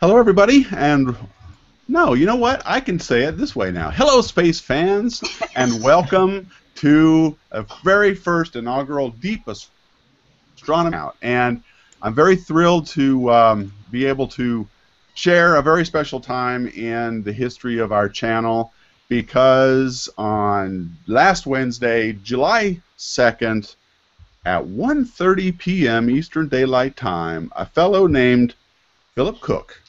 Hello, everybody, and no, you know what? I can say it this way now. Hello, space fans, and welcome to a very first inaugural Deep Astronomy out. And I'm very thrilled to be able to share a very special time in the history of our channel, because on last Wednesday, July 2nd, at 1:30 p.m. Eastern Daylight Time, a fellow named Philip Cook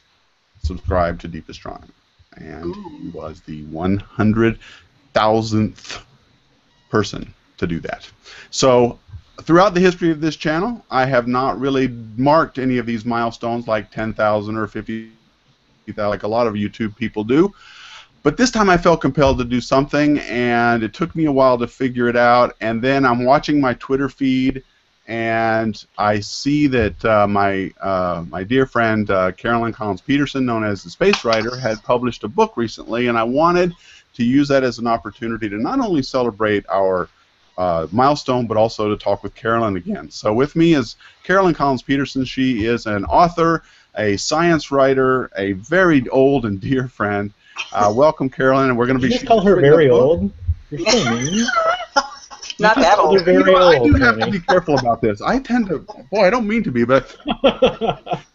subscribed to Deep Astronomy, and he was the 100,000th person to do that. So throughout the history of this channel, I have not really marked any of these milestones like 10,000 or 50,000 like a lot of YouTube people do. But this time I felt compelled to do something, and it took me a while to figure it out. And then I'm watching my Twitter feed, and I see that my dear friend Carolyn Collins-Peterson, known as the Space Writer, had published a book recently, and I wanted to use that as an opportunity to not only celebrate our milestone, but also to talk with Carolyn again. So with me is Carolyn Collins-Peterson. She is an author, a science writer, a very old and dear friend. Welcome, Carolyn, and we're going to be. You just call her very old? You're so mean. Not that old. Very you know, old, I do have to be careful about this. I tend to, boy, I don't mean to be, but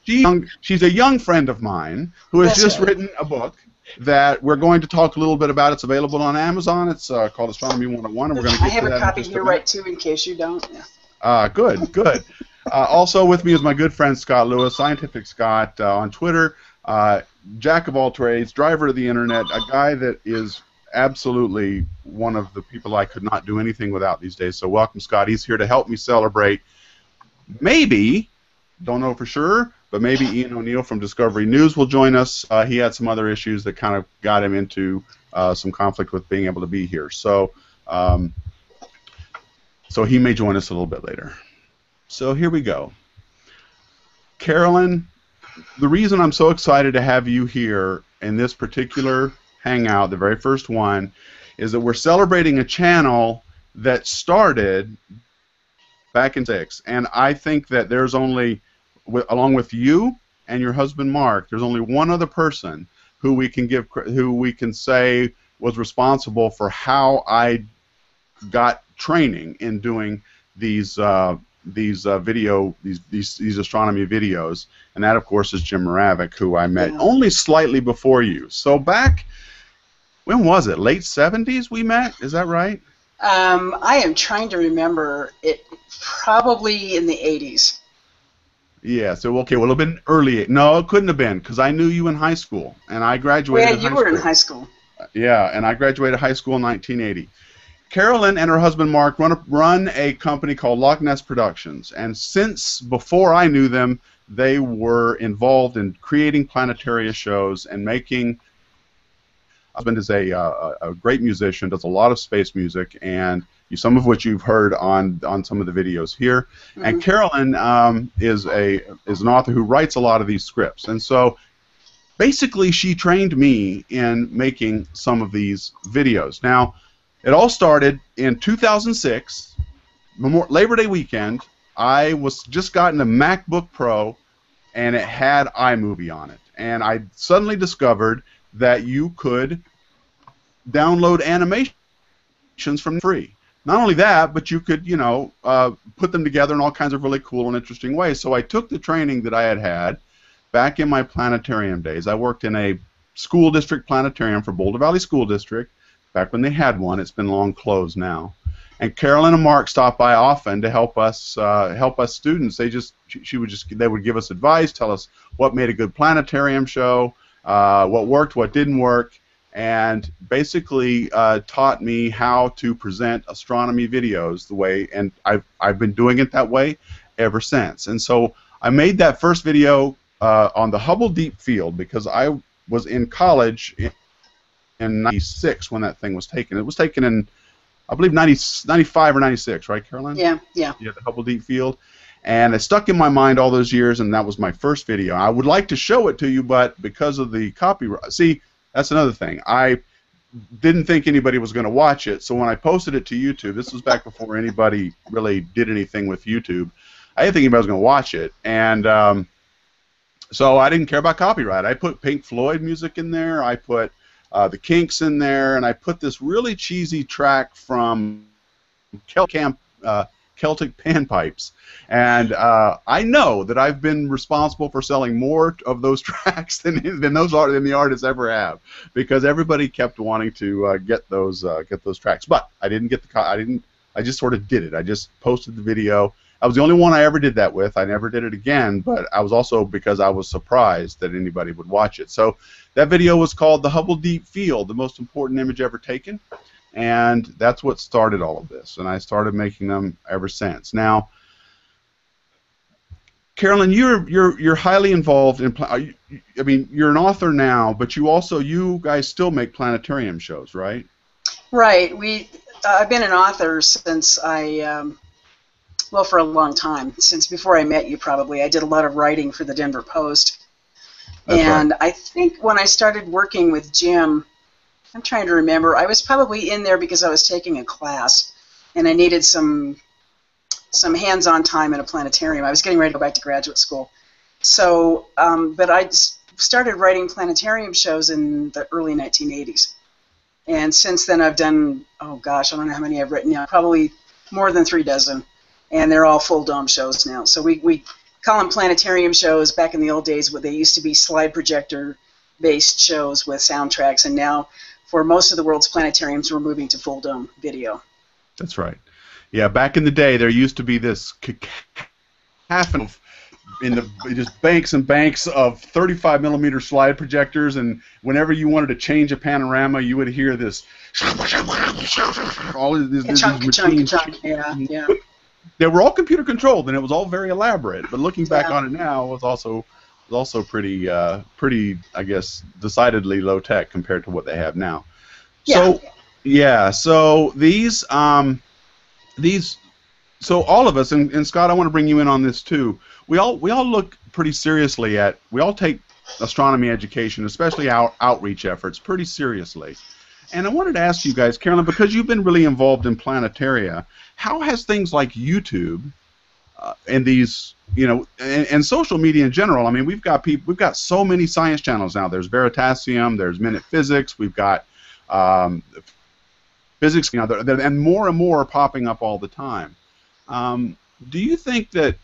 she's a young friend of mine who has just written a book that we're going to talk a little bit about. It's available on Amazon. It's called Astronomy 101, and we're going to get I have to a that copy in just here, a minute. right, too, in case you don't. Good, good. Also with me is my good friend Scott Lewis, Scientific Scott, on Twitter. Jack of all trades, driver of the internet, a guy that is absolutely one of the people I could not do anything without these days. So welcome, Scott. He's here to help me celebrate. Maybe, don't know for sure, but maybe Ian O'Neill from Discovery News will join us. He had some other issues that kind of got him into some conflict with being able to be here. So, so he may join us a little bit later. So here we go. Carolyn, the reason I'm so excited to have you here in this particular hangout, the very first one, is that we're celebrating a channel that started back in '6, and I think that there's only, along with you and your husband Mark, there's only one other person who we can say was responsible for how I got training in doing these astronomy videos, and that of course is Jim Moravec, who I met only slightly before you. So back, when was it? Late '70s we met? Is that right? I am trying to remember. It probably in the '80s. Yeah. So okay, well, it would have been early. No, it couldn't have been, because I knew you in high school, and I graduated. Yeah, you were in high school. Yeah, and I graduated high school in 1980. Carolyn and her husband Mark run a company called Loch Ness Productions, and since before I knew them, they were involved in creating Planetarium shows and making. Husband is a great musician, does a lot of space music, and some of which you've heard on some of the videos here. Mm-hmm. And Carolyn is an author who writes a lot of these scripts, and so basically she trained me in making some of these videos. Now, it all started in 2006, Labor Day weekend. I was just gotten a MacBook Pro, and it had iMovie on it. And I suddenly discovered that you could download animations from free. Not only that, but you could, put them together in all kinds of really cool and interesting ways. So I took the training that I had back in my planetarium days. I worked in a school district planetarium for Boulder Valley School District. Back when they had one. It's been long closed now. And Carolyn and Mark stopped by often to help us students. They would give us advice, tell us what made a good planetarium show, what worked, what didn't work, and basically taught me how to present astronomy videos the way. And I've been doing it that way ever since. And so I made that first video on the Hubble Deep Field because I was in college in '96 when that thing was taken. It was taken in, I believe, 95 or '96, right, Carolyn? Yeah, yeah. Yeah, the Hubble Deep Field. And it stuck in my mind all those years, and that was my first video. I would like to show it to you, but because of the copyright, see, that's another thing. I didn't think anybody was going to watch it, so when I posted it to YouTube, this was back before anybody really did anything with YouTube, I didn't think anybody was going to watch it, and So I didn't care about copyright. I put Pink Floyd music in there. I put the Kinks in there, and I put this really cheesy track from Celtic Panpipes. And I know that I've been responsible for selling more of those tracks than the artists ever have, because everybody kept wanting to get those tracks. But I didn't get I just sort of did it. I just posted the video. I was the only one I ever did that with. I never did it again, but I was also because I was surprised that anybody would watch it. So that video was called The Hubble Deep Field, the most important image ever taken, and that's what started all of this, and I started making them ever since. Now, Carolyn, you're highly involved in. I mean, you're an author now, but you guys still make planetarium shows, right? Right. I've been an author since well, for a long time, since before I met you probably. I did a lot of writing for the Denver Post. That's and right. I think when I started working with Jim, I'm trying to remember, I was probably in there because I was taking a class and I needed some hands-on time in a planetarium. I was getting ready to go back to graduate school. So, but I started writing planetarium shows in the early 1980s. And since then I've done, oh gosh, I don't know how many I've written now, probably more than 3 dozen. And they're all full dome shows now. So we call them planetarium shows. Back in the old days, they used to be slide projector-based shows with soundtracks, and now for most of the world's planetariums, we're moving to full dome video. That's right. Yeah, back in the day, there used to be this cacophony just banks and banks of 35 millimeter slide projectors, and whenever you wanted to change a panorama, you would hear this all of these machines. Yeah. They were all computer controlled, and it was all very elaborate. But looking back on it now, it was also pretty, I guess, decidedly low tech compared to what they have now. Yeah. So so all of us, and Scott, I want to bring you in on this too. We all look pretty seriously we all take astronomy education, especially our outreach efforts, pretty seriously. And I wanted to ask you guys, Carolyn, because you've been really involved in planetaria, how has things like YouTube and these, and social media in general? I mean, we've got so many science channels now. There's Veritasium, there's Minute Physics, we've got physics, and more are popping up all the time. Do you think that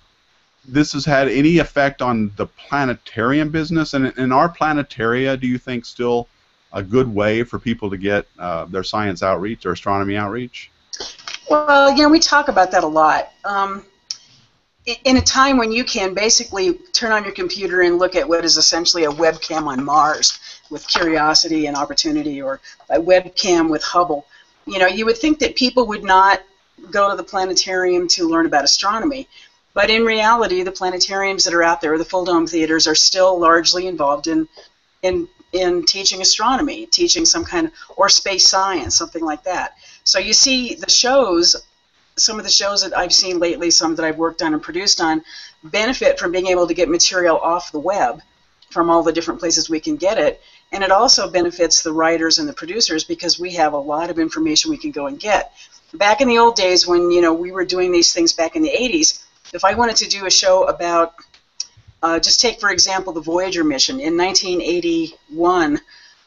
this has had any effect on the planetarium business? And in our planetaria, do you think still a good way for people to get their science outreach or astronomy outreach? Well, we talk about that a lot. In a time when you can basically turn on your computer and look at what is essentially a webcam on Mars with Curiosity and Opportunity, or a webcam with Hubble, you would think that people would not go to the planetarium to learn about astronomy. But in reality, the planetariums that are out there, the full dome theaters, are still largely involved in teaching astronomy, teaching some kind of, or space science, something like that. So you see the shows, some of the shows that I've seen lately, some that I've worked on and produced on, benefit from being able to get material off the web from all the different places we can get it. And it also benefits the writers and the producers because we have a lot of information we can go and get. Back in the old days when, we were doing these things back in the 80s, if I wanted to do a show about, just take for example the Voyager mission. In 1981,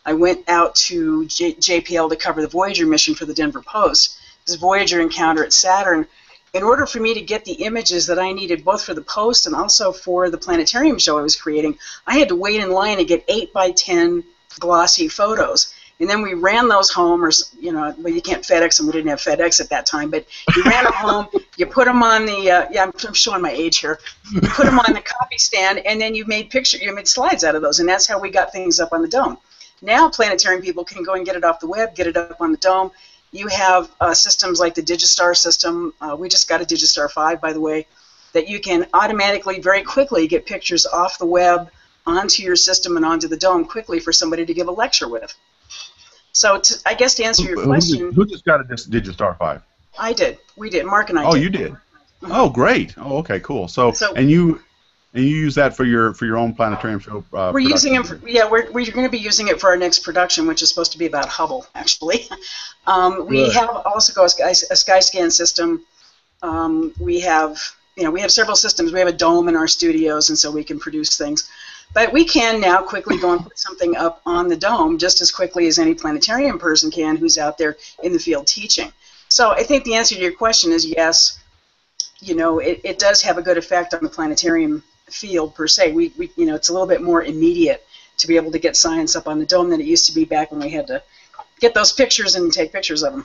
I went out to JPL to cover the Voyager mission for the Denver Post. This Voyager encounter at Saturn. In order for me to get the images that I needed both for the Post and also for the planetarium show I was creating, I had to wait in line and get 8 by 10 glossy photos. And then we ran those home, or, well, you can't FedEx them. We didn't have FedEx at that time, but you ran them home, you put them on the, I'm showing my age here. You put them on the copy stand, and then you made slides out of those, and that's how we got things up on the dome. Now planetarium people can go and get it off the web, get it up on the dome. You have systems like the Digistar system. We just got a Digistar 5, by the way, that you can automatically, very quickly, get pictures off the web onto your system and onto the dome quickly for somebody to give a lecture with. So I guess to answer your question... Who just got a Digistar 5? I did. We did. Mark and I did. Oh, you did? Mm-hmm. Oh, great. Oh, okay, cool. So and you use that for your own planetarium show we're using them for, we're going to be using it for our next production, which is supposed to be about Hubble, actually. We have also got a SkyScan system. We have several systems. We have a dome in our studios, and so we can produce things. But we can now quickly go and put something up on the dome just as quickly as any planetarium person can who's out there in the field teaching. So I think the answer to your question is yes. You know, it does have a good effect on the planetarium field per se. We you know, it's a little bit more immediate to be able to get science up on the dome than it used to be back when we had to get those pictures and take pictures of them.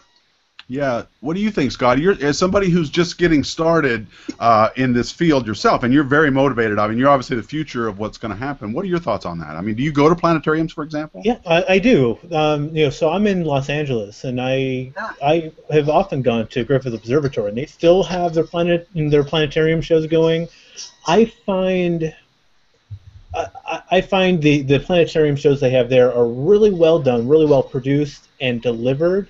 Yeah. What do you think, Scott? You're as somebody who's just getting started in this field yourself, and you're very motivated. I mean, you're obviously the future of what's going to happen. What are your thoughts on that? I mean, do you go to planetariums, for example? Yeah, I do. You know, so I'm in Los Angeles, and I have often gone to Griffith Observatory, and they still have their planetarium shows going. I find the planetarium shows they have there are really well done, really well produced and delivered.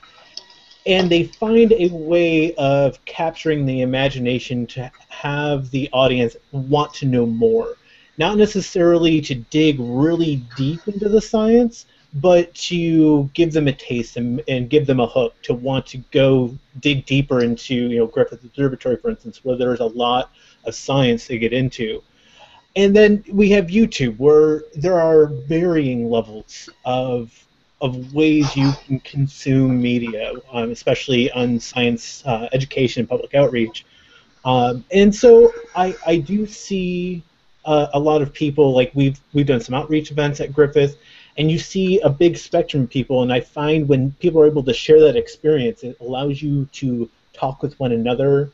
And they find a way of capturing the imagination to have the audience want to know more. Not necessarily to dig really deep into the science, but to give them a taste and give them a hook to want to go dig deeper into, you know, Griffith Observatory, for instance, where there's a lot of science to get into. And then we have YouTube, where there are varying levels of ways you can consume media, especially on science education and public outreach. And so I do see a lot of people, like we've done some outreach events at Griffith, and you see a big spectrum of people, and I find when people are able to share that experience, it allows you to talk with one another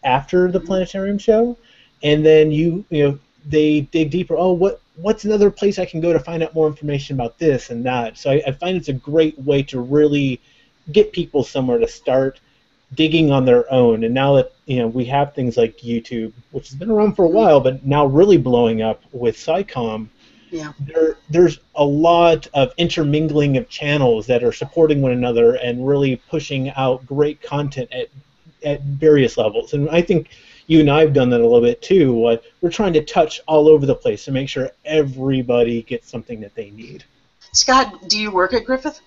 after the planetarium show, and then you know, they dig deeper. Oh, what's another place I can go to find out more information about this and that? So I find it's a great way to really get people somewhere to start digging on their own. And now that, you know, we have things like YouTube, which has been around for a while, but now really blowing up with SciComm, yeah, there's a lot of intermingling of channels that are supporting one another and really pushing out great content at various levels. And I think you and I have done that a little bit too. We're trying to touch all over the place to make sure everybody gets something that they need. Scott, do you work at Griffith?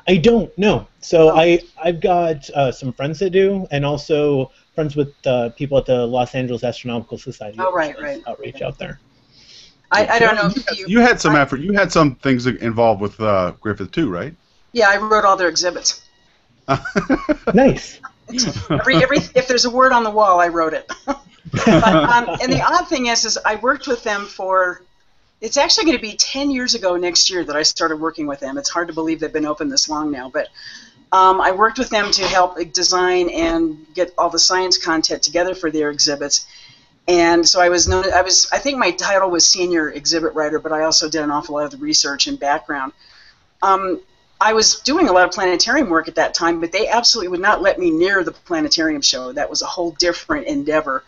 I don't, no. So I've got some friends that do, and also friends with people at the Los Angeles Astronomical Society. Oh, right. Outreach out there. I don't know if you had some effort. You had some things involved with Griffith too, right? Yeah, I wrote all their exhibits. Nice. If there's a word on the wall, I wrote it. And the odd thing is I worked with them for, it's actually going to be 10 years ago next year that I started working with them. It's hard to believe they've been open this long now, but I worked with them to help design and get all the science content together for their exhibits. And so I think my title was senior exhibit writer, but I also did an awful lot of the research and background. I was doing a lot of planetarium work at that time, but they absolutely would not let me near the planetarium show. That was a whole different endeavor.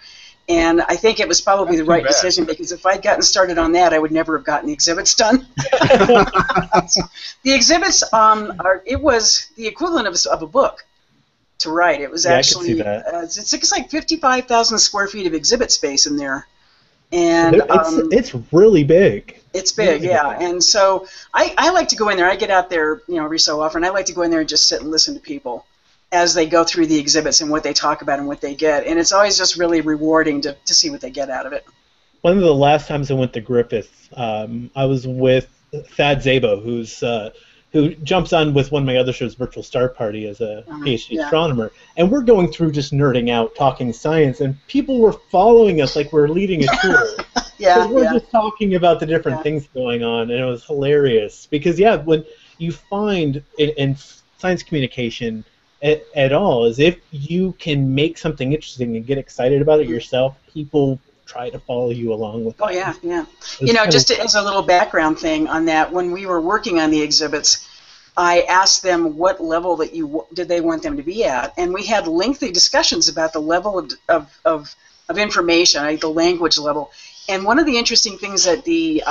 And I think it was probably the right decision, because if I'd gotten started on that, I would never have gotten the exhibits done. The exhibits, it was the equivalent of a book to write. It was actually, it's like 55,000 square feet of exhibit space in there. And it's really big. It's big, yeah. And so I like to go in there. I get out there, you know, every so often. I like to go in there and just sit and listen to people as they go through the exhibits and what they talk about and what they get. And it's always just really rewarding to see what they get out of it. One of the last times I went to Griffith, I was with Thad Szabo, who jumps on with one of my other shows, Virtual Star Party, as a PhD astronomer. And we're going through just nerding out, talking science, and people were following us like we're leading a tour. We're just talking about the different things going on, and it was hilarious. Because, when you find in science communication at all, is if you can make something interesting and get excited about it yourself, people try to follow you along with it. Oh, yeah. You know, just as a little background thing on that, when we were working on the exhibits, I asked them what level that did they want them to be at, and we had lengthy discussions about the level of information, the language level. And one of the interesting things that the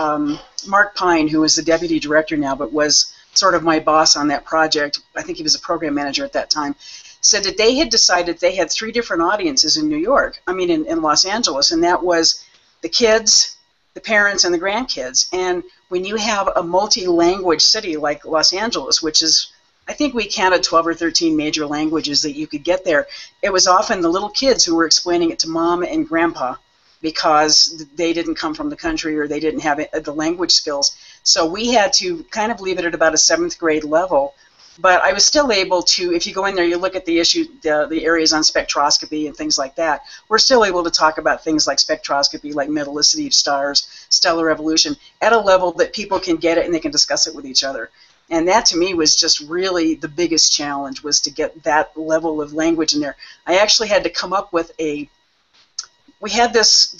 Mark Pine, who is the deputy director now, but was sort of my boss on that project, I think he was a program manager at that time, said that they had decided they had 3 different audiences in in Los Angeles, and that was the kids, the parents, and the grandkids. And when you have a multi-language city like Los Angeles, which is, I think we counted 12 or 13 major languages that you could get there, it was often the little kids who were explaining it to mom and grandpa. because they didn't come from the country or they didn't have the language skills. So we had to kind of leave it at about a 7th grade level. But I was still able to, if you go in there, you look at the issue, the areas on spectroscopy and things like that, we're still able to talk about things like spectroscopy, like metallicity of stars, stellar evolution, at a level that people can get it and they can discuss it with each other. And that to me was just really the biggest challenge, was to get that level of language in there. I actually had to come up with we had this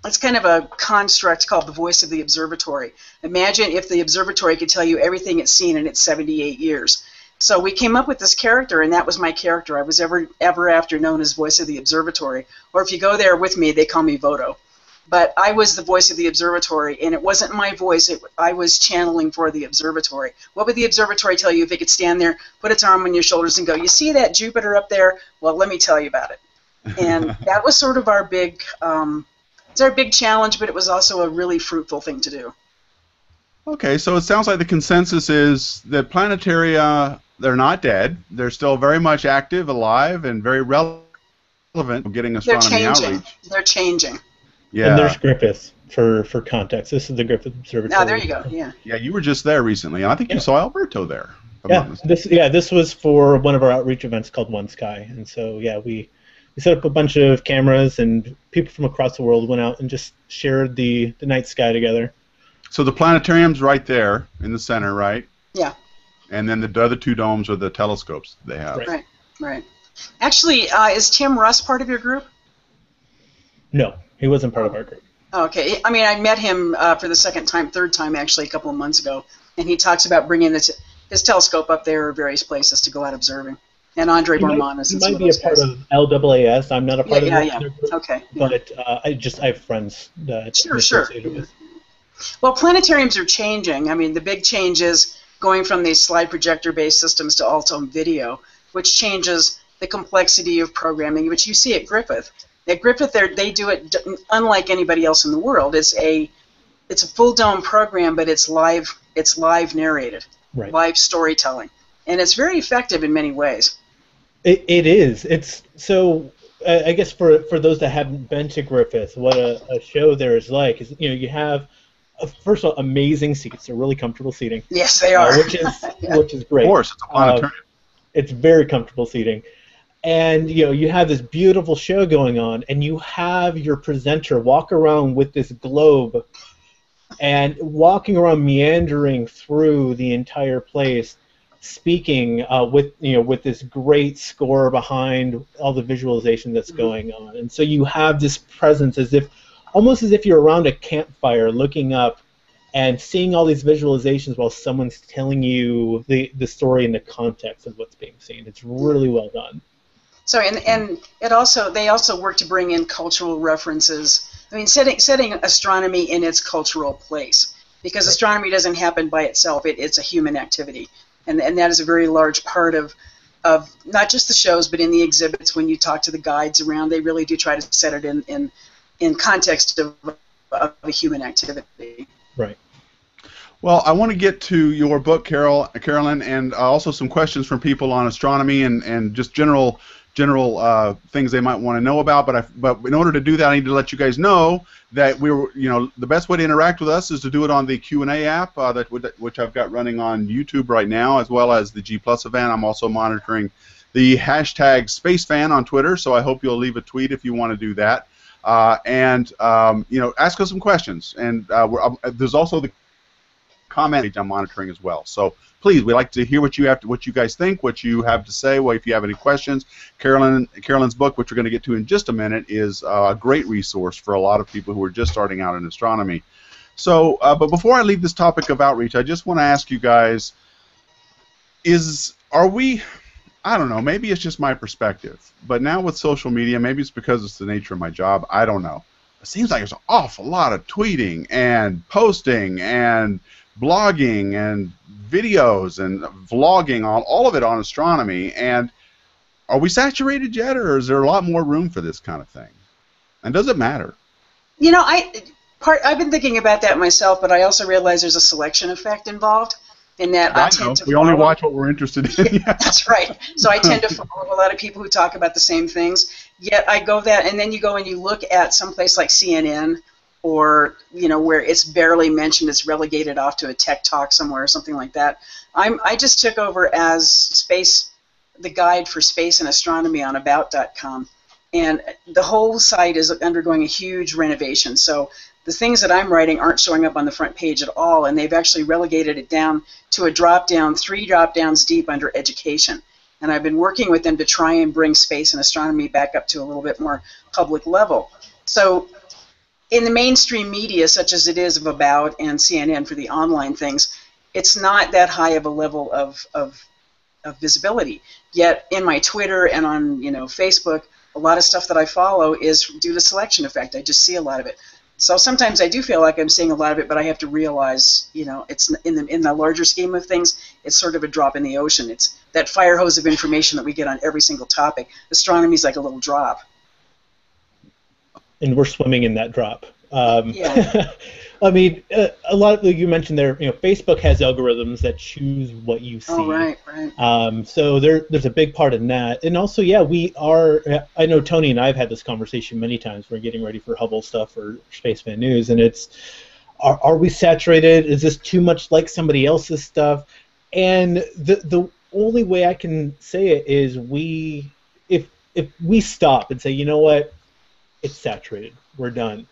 it's kind of a construct called the voice of the observatory. Imagine if the observatory could tell you everything it's seen in its 78 years. So we came up with this character, and that was my character. I was ever after known as voice of the observatory. Or if you go there with me, they call me Voto. But I was the voice of the observatory, and it wasn't my voice. I was channeling for the observatory. What would the observatory tell you if it could stand there, put its arm on your shoulders, and go, "You see that Jupiter up there? Well, let me tell you about it." And that was sort of our big... it's our big challenge, but it was also a really fruitful thing to do. Okay, so it sounds like the consensus is that planetaria, they're not dead. They're still very much active, alive, and very relevant getting astronomy outreach. They're changing. Yeah. And there's Griffith, for context. This is the Griffith Observatory. Oh, there you go, yeah. Yeah, you were just there recently, and I think you saw Alberto there. This was for one of our outreach events called One Sky. And so, yeah, we set up a bunch of cameras, and people from across the world went out and just shared the night sky together. So the planetarium's right there in the center, right? Yeah. And then the other 2 domes are the telescopes they have. Right. Actually, is Tim Russ part of your group? No, he wasn't part of our group. Okay. I mean, I met him for the third time, actually, a couple of months ago, and he talks about bringing his telescope up there or various places to go out observing. And Andre Bormanis. He might be a part of LAAS. I'm not a part of the group. Okay. But I have friends that I'm associated with. Well, planetariums are changing. I mean, the big change is going from these slide projector-based systems to alt-home video, which changes the complexity of programming, which you see at Griffith. At Griffith, they do it unlike anybody else in the world. It's a full dome program, but it's live narrated, live storytelling, and it's very effective in many ways. It is. It's so. I guess for those that haven't been to Griffith, what a show there is like is you have first of all amazing seats. They're really comfortable seating. Yes, they are. Which is great. Of course, it's a planetarium. It's very comfortable seating. And you have this beautiful show going on, and you have your presenter walk around with this globe, and walking around meandering through the entire place, speaking with this great score behind all the visualization that's going on. And so you have this presence almost as if you're around a campfire looking up and seeing all these visualizations while someone's telling you the story and the context of what's being seen. It's really well done. So and they also work to bring in cultural references. I mean, setting astronomy in its cultural place, because astronomy doesn't happen by itself. It's a human activity, and that is a very large part of not just the shows, but in the exhibits. When you talk to the guides around, they really do try to set it in context of a human activity. Right. Well, I want to get to your book, Carolyn, and also some questions from people on astronomy and just general things they might want to know about. But in order to do that, I need to let you guys know that the best way to interact with us is to do it on the Q&A app, which I've got running on YouTube right now, as well as the G+ event. I'm also monitoring the hashtag SpaceFan on Twitter, so I hope you'll leave a tweet if you want to do that. Ask us some questions. And there's also the comment page I'm monitoring as well. So please, we'd like to hear what you guys think, what you have to say. Well, if you have any questions, Carolyn's book, which we're going to get to in just a minute, is a great resource for a lot of people who are just starting out in astronomy. So, but before I leave this topic of outreach, I just want to ask you guys: I don't know, maybe it's just my perspective, but now with social media, maybe it's because it's the nature of my job, I don't know. It seems like there's an awful lot of tweeting and posting and blogging and videos and vlogging, all of it on astronomy. And are we saturated yet, or is there a lot more room for this kind of thing? And does it matter? I've been thinking about that myself, but I also realize there's a selection effect involved. in that I tend to we only follow. watch what we're interested in. Yeah, that's right. So I tend to follow a lot of people who talk about the same things. Yet I go that, and then you go and you look at some place like CNN, or where it's barely mentioned, it's relegated off to a tech talk somewhere or something like that. I just took over as the guide for space and astronomy on about.com, and the whole site is undergoing a huge renovation. So the things that I'm writing aren't showing up on the front page at all, and they've actually relegated it down to a drop-down, 3 drop-downs deep under education. And I've been working with them to try and bring space and astronomy back up to a little bit more public level. So in the mainstream media, such as it is of About and CNN for the online things, it's not that high of a level of visibility. Yet in my Twitter and on Facebook, a lot of stuff that I follow is due to selection effect. I just see a lot of it. So sometimes I do feel like I'm seeing a lot of it, but I have to realize, it's in the larger scheme of things, it's sort of a drop in the ocean. It's that fire hose of information that we get on every single topic. Astronomy's like a little drop. And we're swimming in that drop. Yeah. I mean, a lot of you mentioned there. Facebook has algorithms that choose what you see. Oh, right. So there's a big part in that, and also, yeah, we are. I know Tony and I have had this conversation many times. We're getting ready for Hubble stuff or Spaceman News, and it's, are we saturated? Is this too much like somebody else's stuff? And the only way I can say it is if we stop and say, you know what, it's saturated, we're done.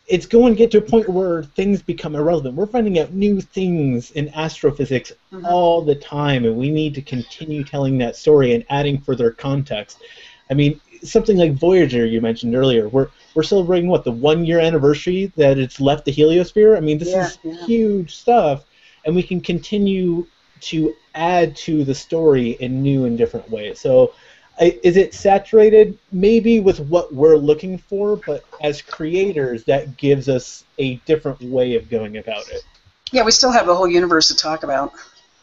It's going to get to a point where things become irrelevant. We're finding out new things in astrophysics all the time, and we need to continue telling that story and adding further context. I mean, something like Voyager you mentioned earlier, we're celebrating, what, the 1-year anniversary that it's left the heliosphere? I mean, this is huge stuff, and we can continue to add to the story in new and different ways. So is it saturated? Maybe with what we're looking for, but as creators, that gives us a different way of going about it. Yeah, we still have the whole universe to talk about.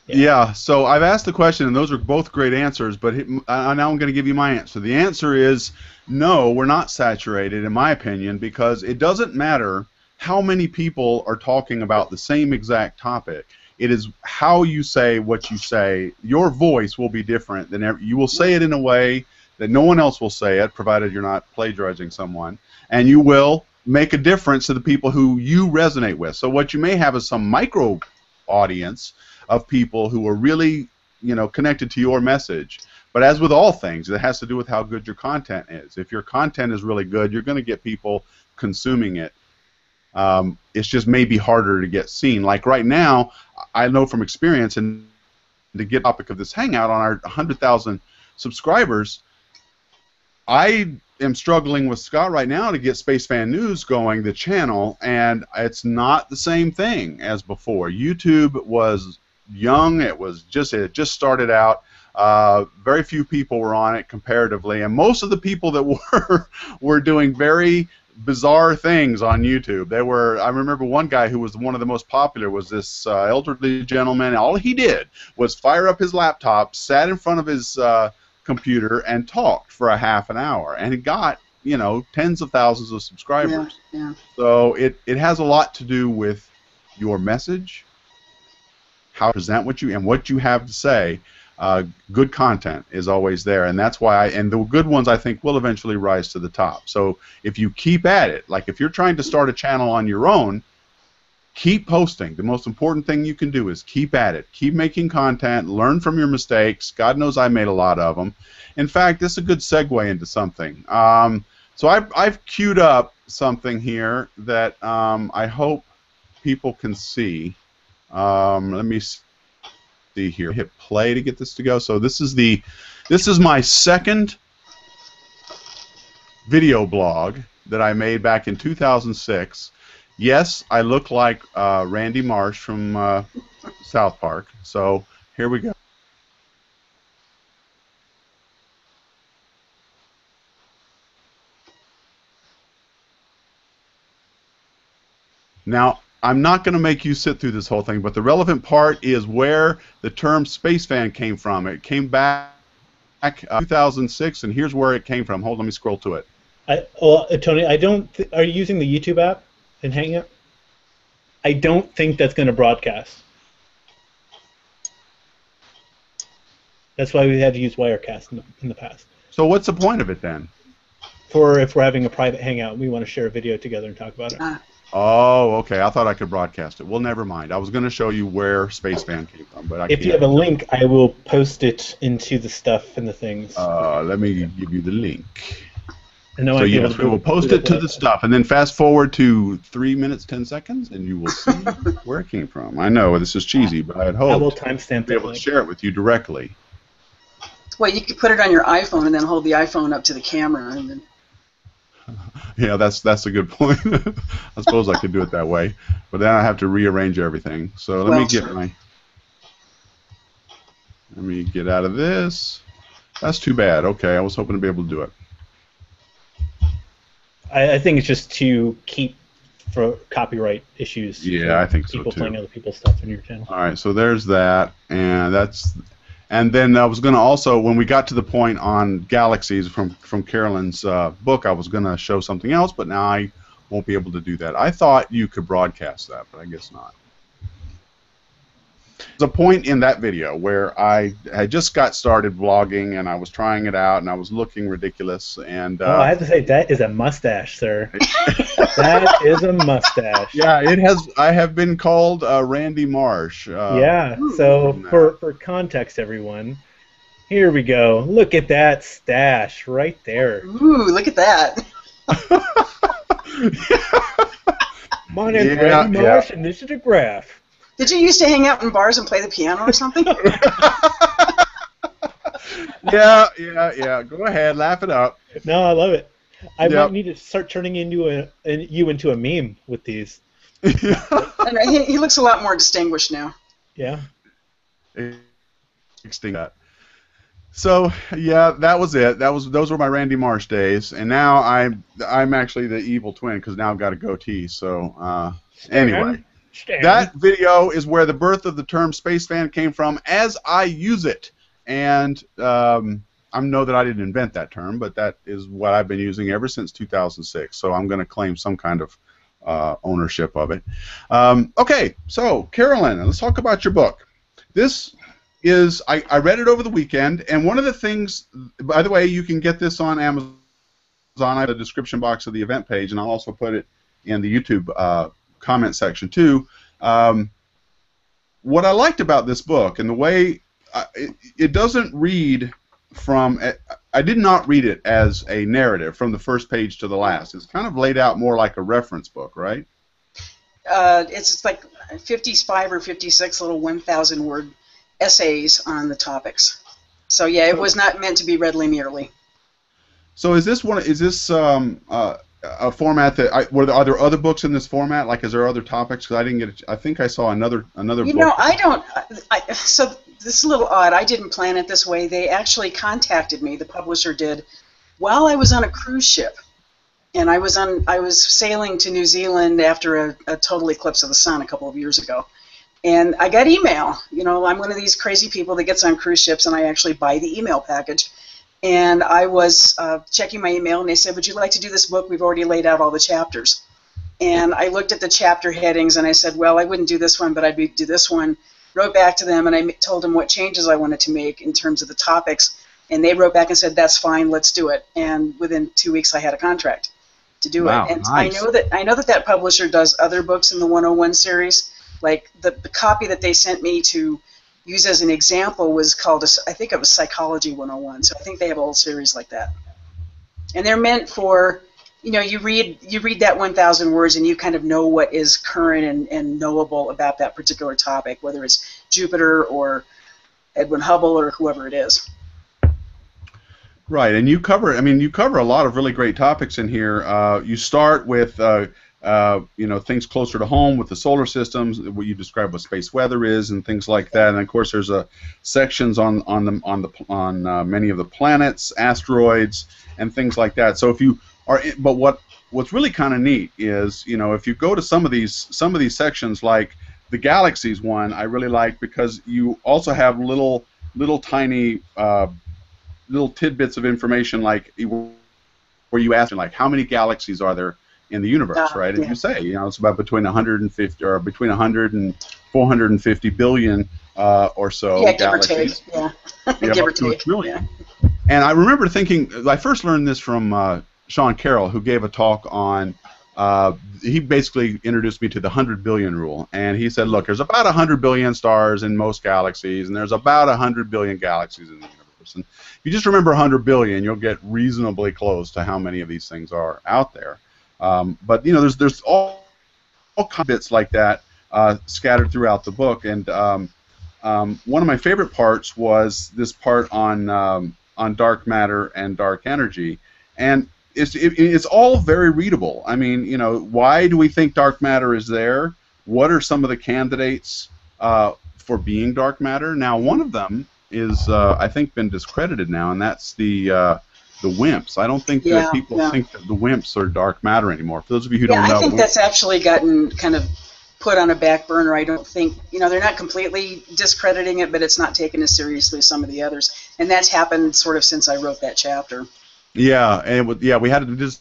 Yeah, so I've asked the question, and those are both great answers, but now I'm going to give you my answer. The answer is no, we're not saturated, in my opinion, because it doesn't matter how many people are talking about the same exact topic. It is how you say what you say. Your voice will be different than you will say it in a way that no one else will say it, provided you're not plagiarizing someone, and you will make a difference to the people who you resonate with. So what you may have is some micro audience of people who are really, connected to your message. But as with all things, it has to do with how good your content is. If your content is really good, you're going to get people consuming it. It's just maybe harder to get seen. Like right now, I know from experience, and to get the topic of this hangout on our 100,000 subscribers, I am struggling with Scott right now to get Space Fan News going, the channel, and it's not the same thing as before. YouTube was young. It had just started out. Very few people were on it comparatively, and most of the people that were doing very bizarre things on YouTube. I remember one guy who was one of the most popular was this elderly gentleman. All he did was fire up his laptop, sat in front of his computer, and talked for a half an hour, and he got tens of thousands of subscribers. Yeah. So it has a lot to do with your message, how to present what you have to say. Good content is always there, and that's why and the good ones I think will eventually rise to the top. So if you keep at it, like if you're trying to start a channel on your own, keep posting. The most important thing you can do is keep at it. Keep making content, learn from your mistakes. God knows I made a lot of them. In fact, this is a good segue into something. So I've queued up something here that I hope people can see. Let me see here. Hit play to get this to go. So this is my second video blog that I made back in 2006. Yes, I look like Randy Marsh from South Park. So here we go. Now, I'm not going to make you sit through this whole thing, but the relevant part is where the term space fan came from. It came back 2006, and here's where it came from. Hold on, let me scroll to it. Tony, are you using the YouTube app in Hangout? I don't think that's going to broadcast. That's why we had to use Wirecast in the past. So what's the point of it then? For if we're having a private hangout and we want to share a video together and talk about it. Oh, okay. I thought I could broadcast it. Well, never mind. I was going to show you where Spaceman came from, but I can't. If you have a link, I will post it into the stuff and the things. Let me give you the link. So yes, we will post it to the stuff, and then fast forward to 3 minutes 10 seconds, and you will see where it came from. I know this is cheesy, but I had hoped I will timestamp be able to share it with you directly. Well, you could put it on your iPhone and then hold the iPhone up to the camera, and then. Yeah, that's a good point. I suppose I could do it that way, but then I have to rearrange everything. So let me get out of this. That's too bad. Okay, I was hoping to be able to do it. I think it's just to keep for copyright issues. Yeah, I think so too. People playing other people's stuff on your channel. All right, so there's that, and then I was going to also, when we got to the point on galaxies from Carolyn's book, I was going to show something else, but now I won't be able to do that. I thought you could broadcast that, but I guess not. There's a point in that video where I had just got started vlogging, and I was trying it out, and I was looking ridiculous. And I have to say, that is a mustache, sir. That is a mustache. Yeah, it has. I have been called Randy Marsh. Yeah. So for context, everyone, here we go. Look at that stash right there. Ooh, look at that. My name's Randy Marsh, and this is a graph. Did you used to hang out in bars and play the piano or something? Yeah. Go ahead, laugh it up. No, I love it. I might need to start turning you into a meme with these. And he looks a lot more distinguished now. Yeah. Extinct. So yeah, that was it. Those were my Randy Marsh days, and now I'm actually the evil twin because now I've got a goatee. So anyway. That video is where the birth of the term space fan came from as I use it. And I know that I didn't invent that term, but that is what I've been using ever since 2006. So I'm going to claim some kind of ownership of it. Okay, so Carolyn, let's talk about your book. This is, I read it over the weekend, and one of the things, by the way, you can get this on Amazon. I have the description box of the event page, and I'll also put it in the YouTube comment section too. What I liked about this book and the way it doesn't read from, I did not read it as a narrative from the first page to the last. It's kind of laid out more like a reference book, right? It's like 55 or 56 little 1,000 word essays on the topics. So yeah, it was not meant to be read linearly. So is this a format that are there other books in this format? Like, is there other topics? Because I didn't get. I think I saw another book. You know, I don't. So this is a little odd. I didn't plan it this way. They actually contacted me. The publisher did, while I was on a cruise ship, and I was sailing to New Zealand after a total eclipse of the sun a couple of years ago, and I got email. You know, I'm one of these crazy people that gets on cruise ships, and I actually buy the email package. And I was checking my email, and they said, would you like to do this book? We've already laid out all the chapters. And I looked at the chapter headings, and I said, well, I wouldn't do this one, but I'd do this one. Wrote back to them, and I told them what changes I wanted to make in terms of the topics. And they wrote back and said, that's fine, let's do it. And within 2 weeks, I had a contract to do it. And nice. I know that publisher does other books in the 101 series. Like the copy that they sent me to use as an example was called, I think it was Psychology 101. So I think they have a whole series like that. And they're meant for, you know, you read that 1,000 words and you kind of know what is current and knowable about that particular topic, whether it's Jupiter or Edwin Hubble or whoever it is. Right, and you cover a lot of really great topics in here. You start with you know, things closer to home with the solar systems, what you describe what space weather is, and things like that. And of course, there's sections on many of the planets, asteroids, and things like that. So if you are, but what's really kind of neat is, you know, if you go to some of these sections, like the galaxies one, I really like because you also have little tiny little tidbits of information, like where you ask, like, how many galaxies are there in the universe, right? And you say, you know, it's about between 150 or between 100 and 450 billion or so Yeah, give or galaxies. take. Yeah, Yeah, give or up to a take. trillion. Yeah. And I remember thinking, I first learned this from Sean Carroll, who gave a talk on, he basically introduced me to the 100 billion rule. And he said, look, there's about 100 billion stars in most galaxies, and there's about 100 billion galaxies in the universe. And if you just remember 100 billion, you'll get reasonably close to how many of these things are out there. But, you know, there's all kinds of bits like that scattered throughout the book. And one of my favorite parts was this part on dark matter and dark energy, and it's all very readable. I mean, you know, why do we think dark matter is there? What are some of the candidates for being dark matter? Now, one of them is I think been discredited now, and that's the WIMPs. I don't think that people think that the WIMPs are dark matter anymore. For those of you who don't know, I think that's actually gotten kind of put on a back burner. I don't think, you know, they're not completely discrediting it, but it's not taken as seriously as some of the others, and that's happened sort of since I wrote that chapter. Yeah, and we had this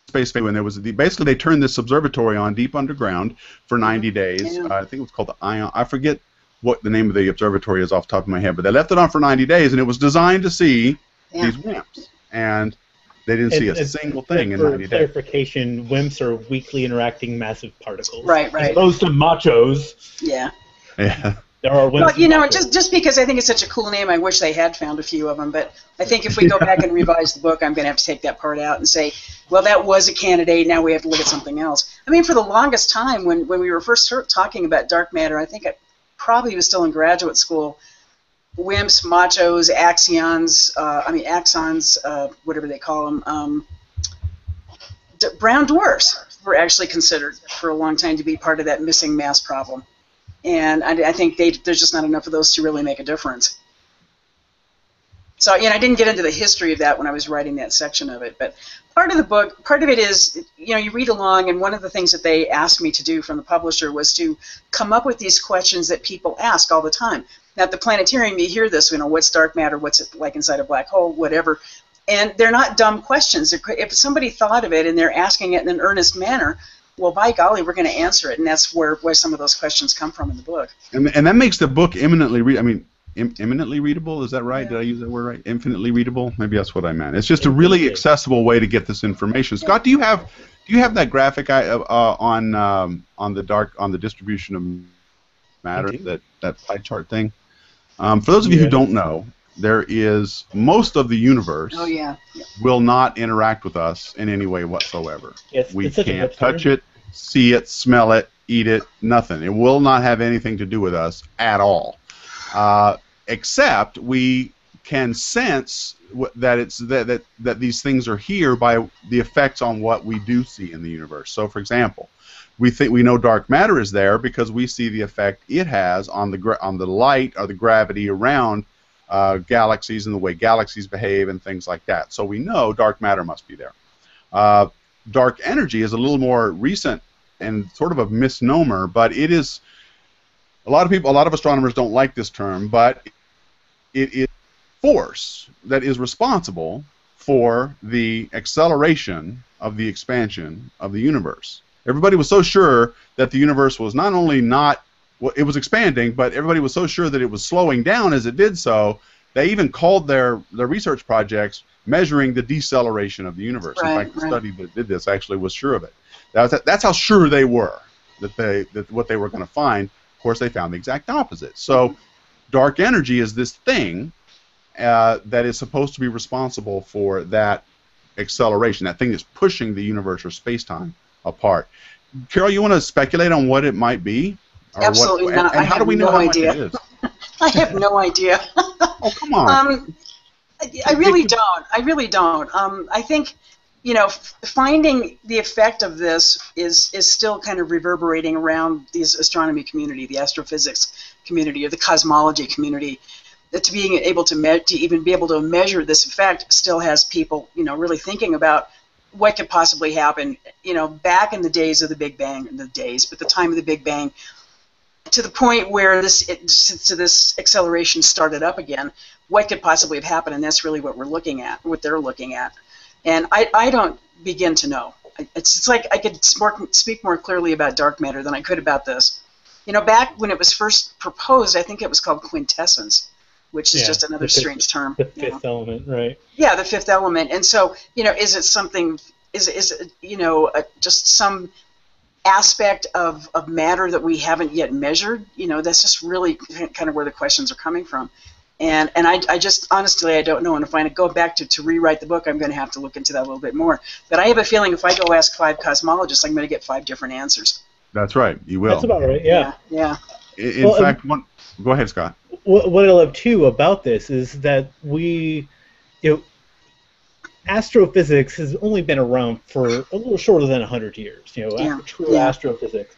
space when there was basically they turned this observatory on deep underground for 90 days. Yeah. I think it was called the Ion. I forget what the name of the observatory is off the top of my head, but they left it on for 90 days, and it was designed to see these WIMPs, and they didn't see a single thing in 90 days. For clarification, WIMPs are weakly interacting massive particles. Right. As opposed to machos. Yeah. Yeah. There are WIMPs. Well, you know, just because I think it's such a cool name, I wish they had found a few of them. But I think if we go back and revise the book, I'm going to have to take that part out and say, well, that was a candidate. Now we have to look at something else. I mean, for the longest time, when we were first talking about dark matter, I think I probably was still in graduate school. WIMPs, machos, axons, whatever they call them, brown dwarfs were actually considered for a long time to be part of that missing mass problem. And I think there's just not enough of those to really make a difference. So, you know, I didn't get into the history of that when I was writing that section of it. But part of the book, part of it is, you know, you read along, and one of the things that they asked me to do from the publisher was to come up with these questions that people ask all the time. Now, at the Planetarium, you hear this, you know, what's dark matter, what's it like inside a black hole, whatever. And they're not dumb questions. If somebody thought of it and they're asking it in an earnest manner, well, by golly, we're going to answer it, and that's where some of those questions come from in the book. And that makes the book eminently eminently readable. Is that right? Yeah. Did I use that word right? Infinitely readable? Maybe that's what I meant. It's just a really accessible way to get this information. Yeah. Scott, do you have that graphic on the distribution of matter, that pie chart thing? For those of you who don't know, there is most of the universe will not interact with us in any way whatsoever. We can't touch it, see it, smell it, eat it, nothing. It will not have anything to do with us at all, except we can sense that these things are here by the effects on what we do see in the universe. So, for example, we know dark matter is there because we see the effect it has on the light or the gravity around galaxies and the way galaxies behave and things like that. So we know dark matter must be there. Dark energy is a little more recent and sort of a misnomer, but it is. A lot of astronomers don't like this term, but it is force that is responsible for the acceleration of the expansion of the universe. Everybody was so sure that the universe was not only it was expanding, but everybody was so sure that it was slowing down as it did so, they even called their research projects measuring the deceleration of the universe. In fact, the study that did this actually was sure of it. That's how sure they were that what they were going to find. Of course, they found the exact opposite. So dark energy is this thing that is supposed to be responsible for that acceleration, that thing that's pushing the universe or space-time apart. Carol, you want to speculate on what it might be? Absolutely not. And how do we know how much it is? I have no idea. Oh, come on. I really don't. I think, you know, finding the effect of this is still kind of reverberating around the astronomy community, the astrophysics community, or the cosmology community. That to being able to even be able to measure this effect still has people, you know, really thinking about what could possibly happen. You know, back in the days of the Big Bang, but the time of the Big Bang, to the point where this acceleration started up again, what could possibly have happened? And that's really what we're looking at, what they're looking at. And I don't begin to know. It's like I could speak more clearly about dark matter than I could about this. You know, back when it was first proposed, I think it was called quintessence, which is just another strange term. The fifth element, right? Yeah, the fifth element. And so, you know, is it something? Is it just some aspect of matter that we haven't yet measured? You know, that's just really kind of where the questions are coming from. And I just, honestly, I don't know. And if I go back to rewrite the book, I'm going to have to look into that a little bit more. But I have a feeling if I go ask 5 cosmologists, I'm going to get 5 different answers. That's right. You will. That's about right, yeah. Yeah. In fact, go ahead, Scott. What I love, too, about this is that astrophysics has only been around for a little shorter than 100 years, true astrophysics.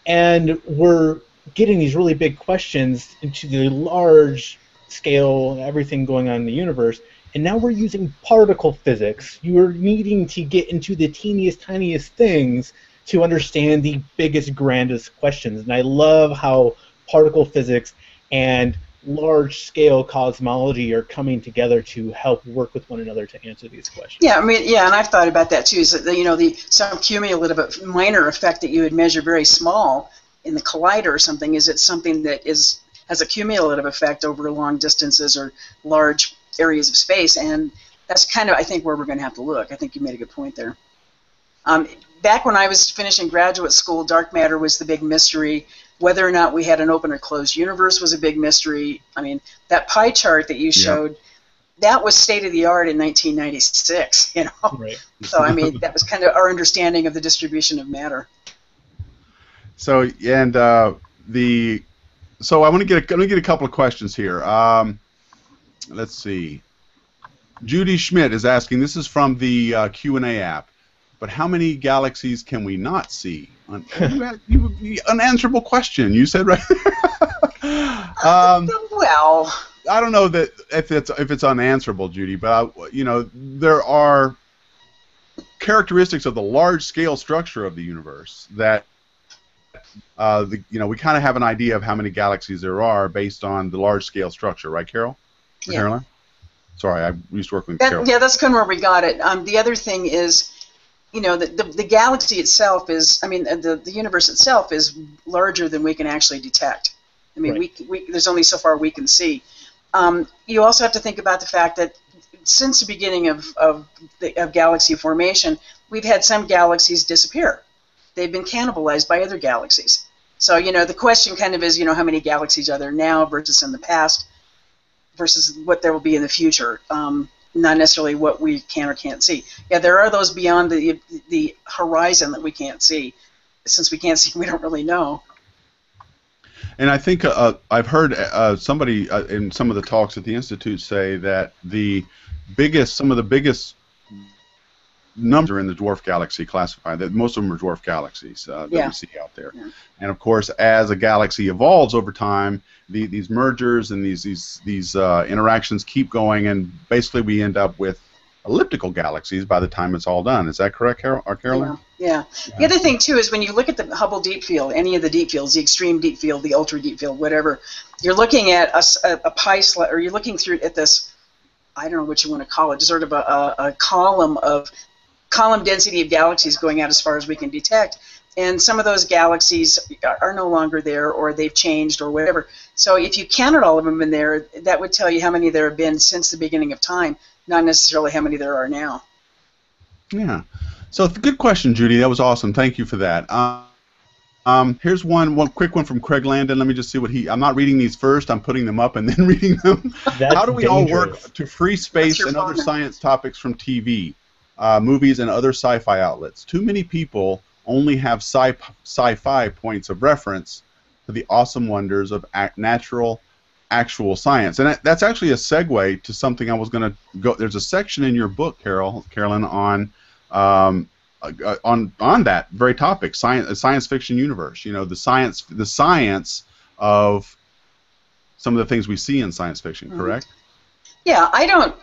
And we're getting these really big questions into the large scale, everything going on in the universe, and now we're using particle physics. You're needing to get into the teeniest, tiniest things to understand the biggest, grandest questions. And I love how particle physics and large-scale cosmology are coming together to help work with one another to answer these questions. Yeah, I mean, yeah, and I've thought about that too. Is that some cumulative minor effect that you would measure very small in the collider or something? Is it something that has a cumulative effect over long distances or large areas of space? And that's kind of, I think, where we're going to have to look. I think you made a good point there. Back when I was finishing graduate school, dark matter was the big mystery. Whether or not we had an open or closed universe was a big mystery. I mean, that pie chart that you showed, that was state of the art in 1996. Right. So I mean, that was kind of our understanding of the distribution of matter. So so I want to get a couple of questions here. Let's see. Judy Schmidt is asking. This is from the Q&A app. But how many galaxies can we not see? Unanswerable question. You said right there. Well, I don't know that if it's unanswerable, Judy, but there are characteristics of the large-scale structure of the universe that we kind of have an idea of how many galaxies there are based on the large-scale structure, right, Carol? Yeah. Caroline? Sorry, I used to work with Carol. Yeah, that's kind of where we got it. The other thing is, the galaxy itself is, the universe itself is larger than we can actually detect. I mean, right. There's only so far we can see. You also have to think about the fact that since the beginning of galaxy formation, we've had some galaxies disappear. They've been cannibalized by other galaxies. So, the question kind of is, how many galaxies are there now versus in the past versus what there will be in the future. Not necessarily what we can or can't see. Yeah, there are those beyond the horizon that we can't see. Since we can't see, we don't really know. And I think I've heard somebody in some of the talks at the Institute say that some of the biggest numbers are in the dwarf galaxy classified. That most of them are dwarf galaxies that we see out there. Yeah. And of course, as a galaxy evolves over time, these mergers and these interactions keep going, and basically we end up with elliptical galaxies by the time it's all done. Is that correct, Caroline? Yeah. The other thing too is when you look at the Hubble deep field, any of the deep fields, the extreme deep field, the ultra deep field, whatever, you're looking at a pie slice, or you're looking through at this, I don't know what you want to call it, just sort of a column density of galaxies going out as far as we can detect. And some of those galaxies are no longer there, or they've changed, or whatever. So if you counted all of them in there, that would tell you how many there have been since the beginning of time, not necessarily how many there are now. Yeah. So good question, Judy. That was awesome. Thank you for that. Here's one quick one from Craig Landon. Let me just see what I'm not reading these first. I'm putting them up and then reading them. How do we all work to free space and other science topics from TV, movies, and other sci-fi outlets? Too many people only have sci-fi points of reference to the awesome wonders of actual science. And that's actually a segue to something I was going to go. There's a section in your book, Carolyn, on that very topic, science fiction universe. The science of some of the things we see in science fiction. Correct? Yeah, I don't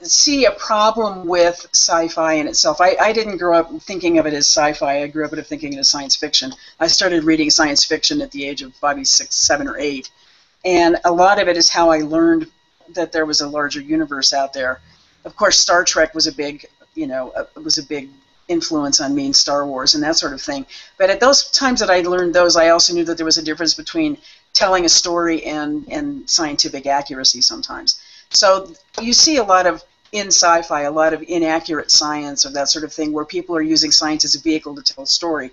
see a problem with sci-fi in itself. I didn't grow up thinking of it as sci-fi. I grew up thinking it as science fiction. I started reading science fiction at the age of 5, 6, 7, or 8, and a lot of it is how I learned that there was a larger universe out there. Of course, Star Trek was a big, influence on me in Star Wars and that sort of thing. But at those times that I learned those, I also knew that there was a difference between telling a story and scientific accuracy sometimes. So you see a lot of, in sci-fi, a lot of inaccurate science or that sort of thing where people are using science as a vehicle to tell a story.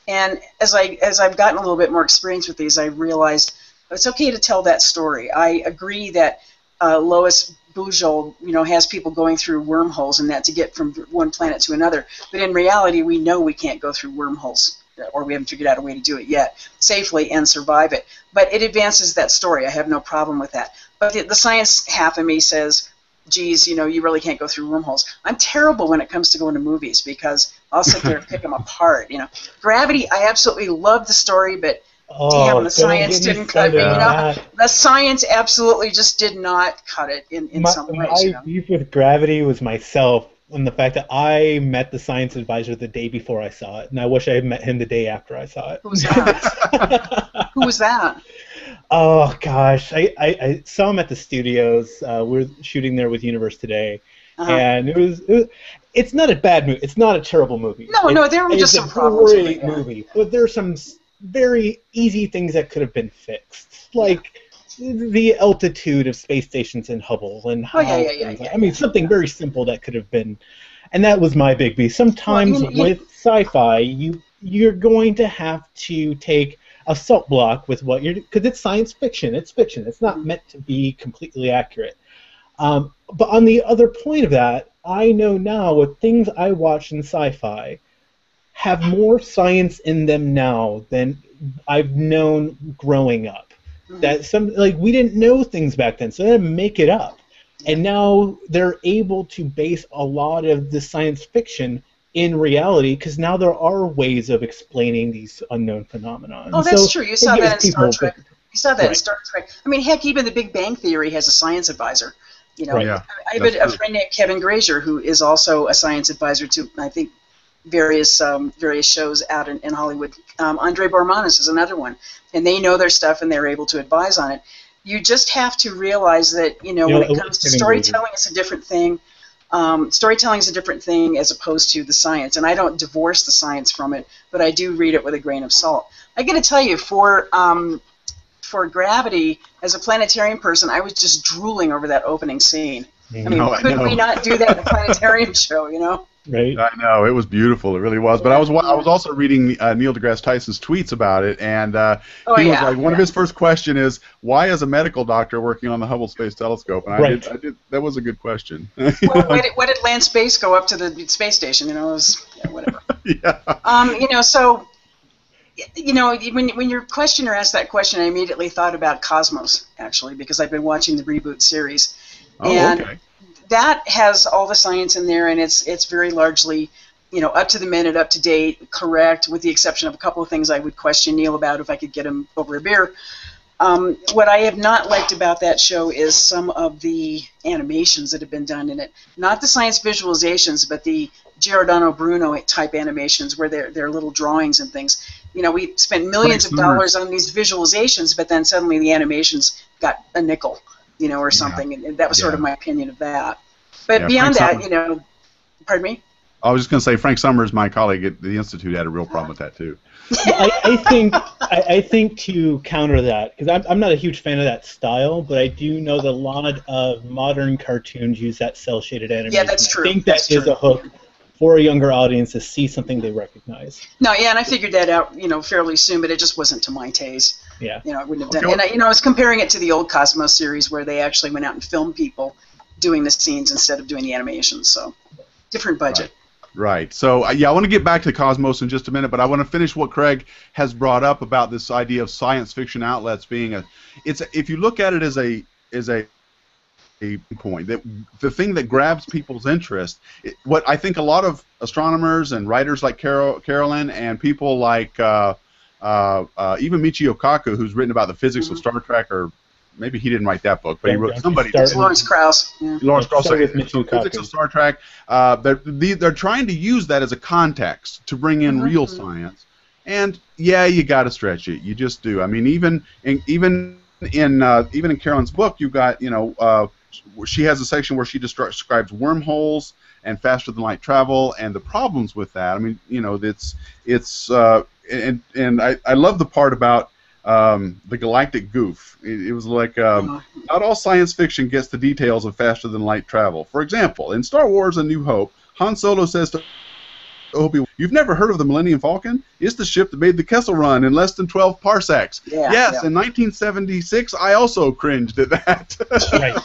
And as I've gotten a little bit more experience with these, I realized it's okay to tell that story. I agree that Lois Bujol, has people going through wormholes and that to get from one planet to another. But in reality, we know we can't go through wormholes, or we haven't figured out a way to do it yet safely and survive it. But it advances that story. I have no problem with that. But the science half of me says, geez, you really can't go through wormholes. I'm terrible when it comes to going to movies because I'll sit there and pick them apart. Gravity, I absolutely love the story, but damn, the science didn't cut it. The science absolutely just did not cut it in some ways. My beef with Gravity was myself, and the fact that I met the science advisor the day before I saw it, and I wish I had met him the day after I saw it. Who was that? Who was that? Oh gosh, I saw him at the studios. We're shooting there with Universe Today, and it's not a bad movie. It's not a terrible movie. No, there were just some problems. It's a great movie, but there's some very easy things that could have been fixed, like the altitude of space stations in Hubble and how. I mean, something very simple that could have been, and that was my big beef. Sometimes with sci-fi, you're going to have to take a salt block with what you're, because it's science fiction. It's fiction. It's not meant to be completely accurate. But on the other point of that, I know now with things I watch in sci-fi have more science in them now than I've known growing up. That we didn't know things back then, so they had to make it up. And now they're able to base a lot of the science fiction in reality, because now there are ways of explaining these unknown phenomena. Oh, that's true. You saw that in Star Trek. You saw that in Star Trek. I mean, heck, even the Big Bang Theory has a science advisor. I have a friend named Kevin Grazier who is also a science advisor to, I think, various shows out in Hollywood. Andre Bormanis is another one, and they know their stuff and they're able to advise on it. You just have to realize that when it comes to storytelling, it's a different thing. Storytelling is a different thing as opposed to the science, and I don't divorce the science from it, but I do read it with a grain of salt. I got to tell you, for Gravity, as a Planetarium person, I was just drooling over that opening scene. I mean, could we not do that in a Planetarium show? Right. I know, it was beautiful. It really was. But I was also reading Neil deGrasse Tyson's tweets about it, and he was like, one of his first question is, why is a medical doctor working on the Hubble Space Telescope? And I did. That was a good question. Well, why did Lance Bass go up to the space station? It was whatever. So when your questioner asked that question, I immediately thought about Cosmos, actually, because I've been watching the reboot series. Okay. That has all the science in there, and it's very largely, up to the minute, up to date, correct, with the exception of a couple of things I would question Neil about if I could get him over a beer. What I have not liked about that show is some of the animations that have been done in it. Not the science visualizations, but the Giordano Bruno type animations where they're little drawings and things. We spent millions of dollars on these visualizations, but then suddenly the animations got a nickel. Or something, and that was sort of my opinion of that. But beyond that, pardon me? I was just going to say, Frank Summers, my colleague at the Institute, had a real problem with that too. I think to counter that, because I'm not a huge fan of that style, but I do know that a lot of modern cartoons use that cel-shaded animation. Yeah, that's true. I think that is a hook for a younger audience to see something they recognize. No, and I figured that out, fairly soon, but it just wasn't to my taste. Yeah. I wouldn't have done it. And I was comparing it to the old Cosmos series where they actually went out and filmed people doing the scenes instead of doing the animations. So, different budget. Right. So, I want to get back to Cosmos in just a minute, but I want to finish what Craig has brought up about this idea of science fiction outlets being if you look at it as a point, that the thing that grabs people's interest, what I think a lot of astronomers and writers like Carolyn and people like even Michio Kaku, who's written about the physics of Star Trek, or maybe he didn't write that book, but he wrote somebody. Lawrence Krauss. Yeah. Lawrence Krauss, physics of Star Trek. They're trying to use that as a context to bring in real science, and you got to stretch it. You just do. I mean, even in Carolyn's book, you've got she has a section where she describes wormholes and faster than light travel and the problems with that. I mean, you know, and I love the part about the galactic goof. It was like not all science fiction gets the details of faster than light travel. For example, in Star Wars: A New Hope, Han Solo says to Obi-Wan, "You've never heard of the Millennium Falcon? It's the ship that made the Kessel Run in less than 12 parsecs." Yeah, yes, yeah. in 1976, I also cringed at that. Right.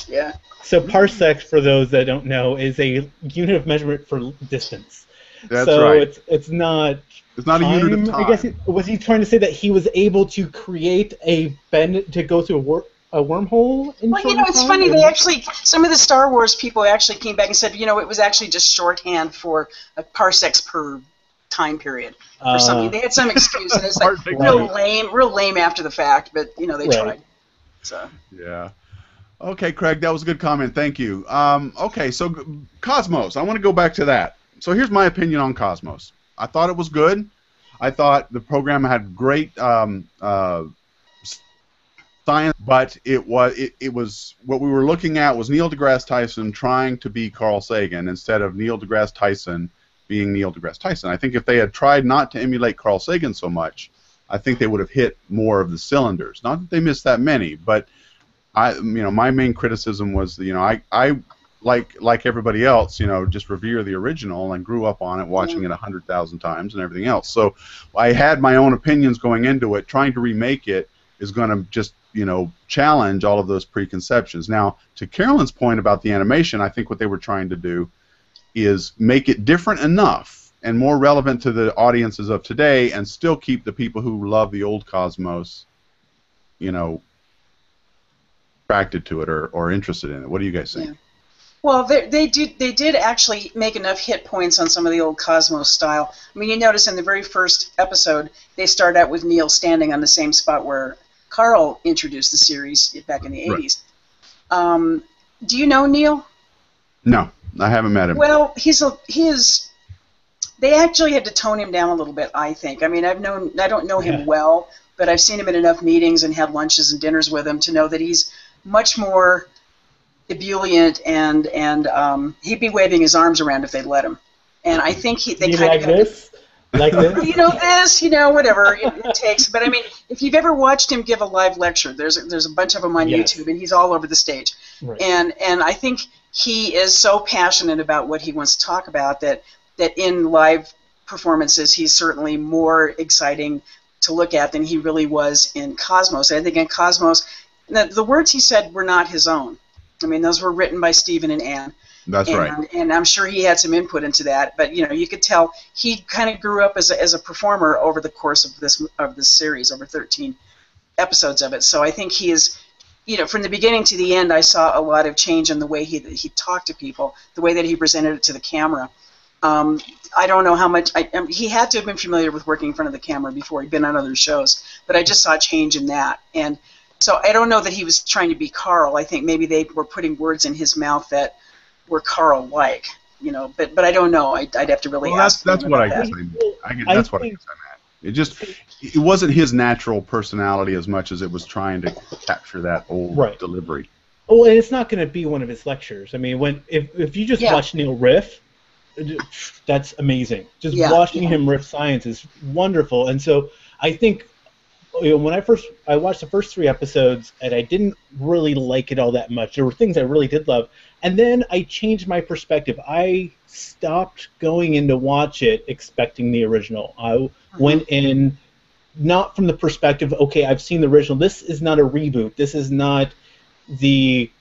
Yeah. So parsec, for those that don't know, is a unit of measurement for distance. That's so right. It's not. It's not time, a unit of time. I guess was he trying to say that he was able to create a bend to go through a wormhole? Well, you know, it's funny. They actually, some of the Star Wars people actually came back and said, you know, it was actually just shorthand for parsecs per time period or something. They had some excuse, and it's like real lame after the fact. But you know, they tried. So. Yeah. Okay, Craig, that was a good comment. Thank you. Okay, so Cosmos. I want to go back to that. So here's my opinion on Cosmos. I thought it was good. I thought the program had great science, but it was what we were looking at was Neil deGrasse Tyson trying to be Carl Sagan instead of Neil deGrasse Tyson being Neil deGrasse Tyson. I think if they had tried not to emulate Carl Sagan so much, I think they would have hit more of the cylinders. Not that they missed that many, but my main criticism was, I like everybody else, just revere the original and grew up on it, watching it 100,000 times and everything else. So I had my own opinions going into it. Trying to remake it is going to just, challenge all of those preconceptions. Now, to Carolyn's point about the animation, I think what they were trying to do is make it different enough and more relevant to the audiences of today and still keep the people who love the old Cosmos, attracted to it or interested in it. What do you guys think? Yeah. Well, they did actually make enough hit points on some of the old Cosmos style. I mean, you notice in the very first episode, they start out with Neil standing on the same spot where Carl introduced the series back in the 80s. Right. Do you know Neil? No, I haven't met him. Well, they actually had to tone him down a little bit, I think. I mean, I don't know him well, but I've seen him in enough meetings and had lunches and dinners with him to know that he's much more ebullient, and he'd be waving his arms around if they'd let him. And I think they kind of this, like this, whatever it takes. But I mean, if you've ever watched him give a live lecture, there's a bunch of them on YouTube, and he's all over the stage. Right. And I think he is so passionate about what he wants to talk about that in live performances he's certainly more exciting to look at than he really was in Cosmos. I think in Cosmos, the words he said were not his own. I mean, those were written by Stephen and Ann. That's right. And I'm sure he had some input into that. But you could tell he kind of grew up as a performer over the course of this series, over 13 episodes of it. So I think he is, from the beginning to the end, I saw a lot of change in the way he talked to people, the way that he presented it to the camera. I don't know how much he had to have been familiar with working in front of the camera before he'd been on other shows, but I just saw change in that. And so I don't know that he was trying to be Carl. I think maybe they were putting words in his mouth that were Carl-like, But I don't know. I'd have to really ask. That's what I guess. That's what I guess I'm at. It wasn't his natural personality as much as it was trying to capture that old delivery. Oh, and it's not going to be one of his lectures. I mean, if you just watch Neil riff, that's amazing. Just watching him riff science is wonderful. And so I think, when I watched the first 3 episodes, and I didn't really like it all that much. There were things I really did love, and then I changed my perspective. I stopped going in to watch it expecting the original. I went in not from the perspective, okay, I've seen the original. This is not a reboot. This is not it's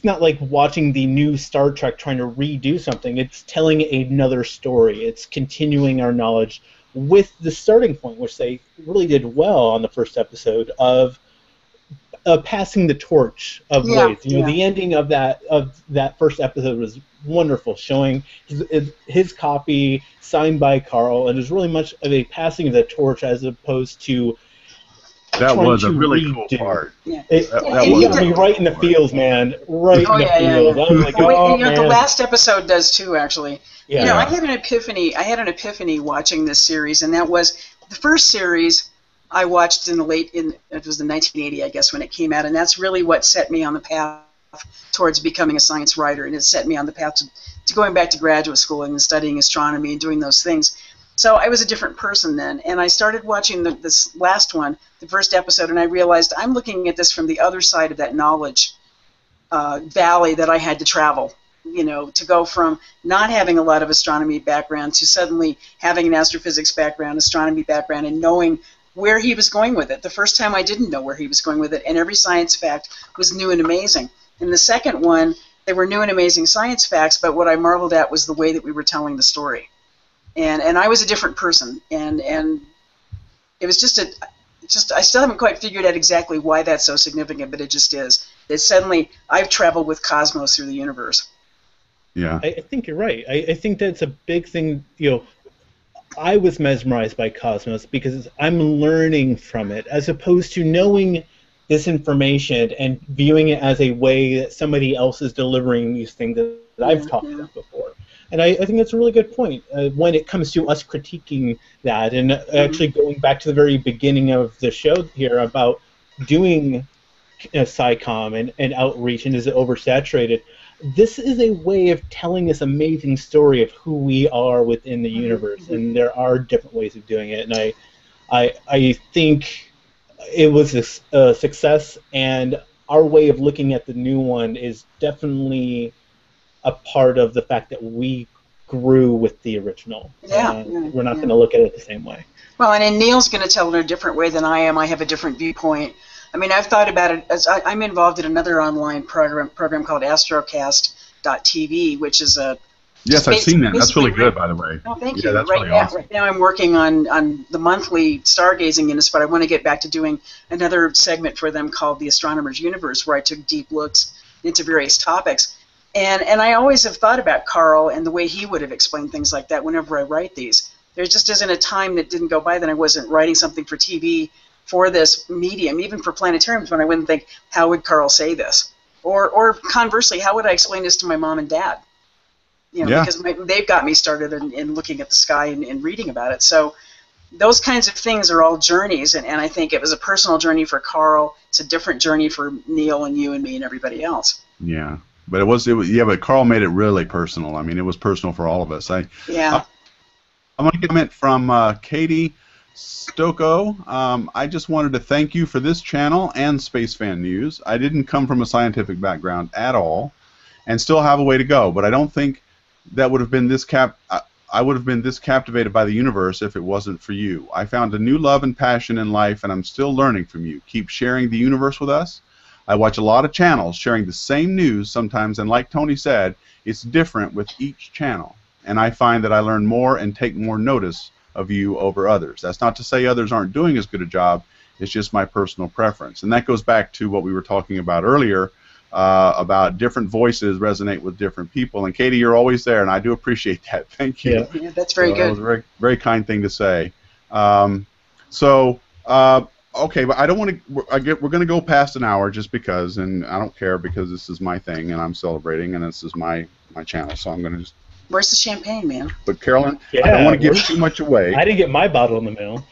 not like watching the new Star Trek trying to redo something. It's telling another story. It's continuing our knowledge with the starting point, which they really did well on the first episode of passing the torch of ways. The ending of that first episode was wonderful, showing his copy signed by Carl, and it was really much of a passing of the torch as opposed to that was a really cool part. Yeah. It got me right in the feels, man. Right in the feels. Yeah. I'm like, man. The last episode does too, actually. Yeah. I had an epiphany watching this series, and that was the first series I watched it was in 1980, I guess, when it came out, and that's really what set me on the path towards becoming a science writer, and it set me on the path to going back to graduate school and studying astronomy and doing those things. So I was a different person then, and I started watching this last one, the first episode, and I realized I'm looking at this from the other side of that knowledge valley that I had to travel, you know, to go from not having a lot of astronomy background to suddenly having an astrophysics background, astronomy background, and knowing where he was going with it. The first time I didn't know where he was going with it, and every science fact was new and amazing. In the second one, they were new and amazing science facts, but what I marveled at was the way that we were telling the story. And I was a different person, and it was just I still haven't quite figured out exactly why that's so significant, but it just is. That suddenly I've traveled with cosmos through the universe. Yeah. I think you're right. I think that's a big thing. You know, I was mesmerized by cosmos because I'm learning from it, as opposed to knowing this information and viewing it as a way that somebody else is delivering these things that I've talked about before. And I think that's a really good point when it comes to us critiquing that, and actually going back to the very beginning of the show here about doing SciComm and outreach, and is it oversaturated? This is a way of telling this amazing story of who we are within the universe, and there are different ways of doing it. And I think it was a success, and our way of looking at the new one is definitely a part of the fact that we grew with the original. We're not going to look at it the same way. Well, and Neil's going to tell it in a different way than I am. I have a different viewpoint. I mean, I've thought about it as I'm involved in another online program called Astrocast.tv, which is a Yes, I've seen that. That's really good, by the way. Oh, thank you. That's right, really awesome. Right now I'm working on the monthly stargazing units, but I want to get back to doing another segment for them called The Astronomer's Universe, where I took deep looks into various topics. And I always have thought about Carl and the way he would have explained things like that whenever I write these. There just isn't a time that didn't go by that I wasn't writing something for TV for this medium, even for planetariums, when I wouldn't think, how would Carl say this? Or conversely, how would I explain this to my mom and dad? You know, because they've got me started in looking at the sky and reading about it. So those kinds of things are all journeys, and I think it was a personal journey for Carl. It's a different journey for Neil and you and me and everybody else. Yeah. But it was but Carl made it really personal. I mean, it was personal for all of us. I'm going to comment from Katie Stocco. I just wanted to thank you for this channel and Space Fan News. I didn't come from a scientific background at all, and still have a way to go. But I don't think that would have been this I would have been this captivated by the universe if it wasn't for you. I found a new love and passion in life, and I'm still learning from you. Keep sharing the universe with us. I watch a lot of channels sharing the same news sometimes, and like Tony said, it's different with each channel. And I find that I learn more and take more notice of you over others. That's not to say others aren't doing as good a job. It's just my personal preference. And that goes back to what we were talking about earlier, about different voices resonate with different people. And Katie, you're always there, and I do appreciate that. Thank you. Yeah, that's very good. That was a very, very kind thing to say. Okay, but I don't want to. We're going to go past an hour just because, and I don't care because this is my thing and I'm celebrating, and this is my channel, so I'm going to just. Where's the champagne, man? But Carolyn, I don't want to give too much away. I didn't get my bottle in the mail.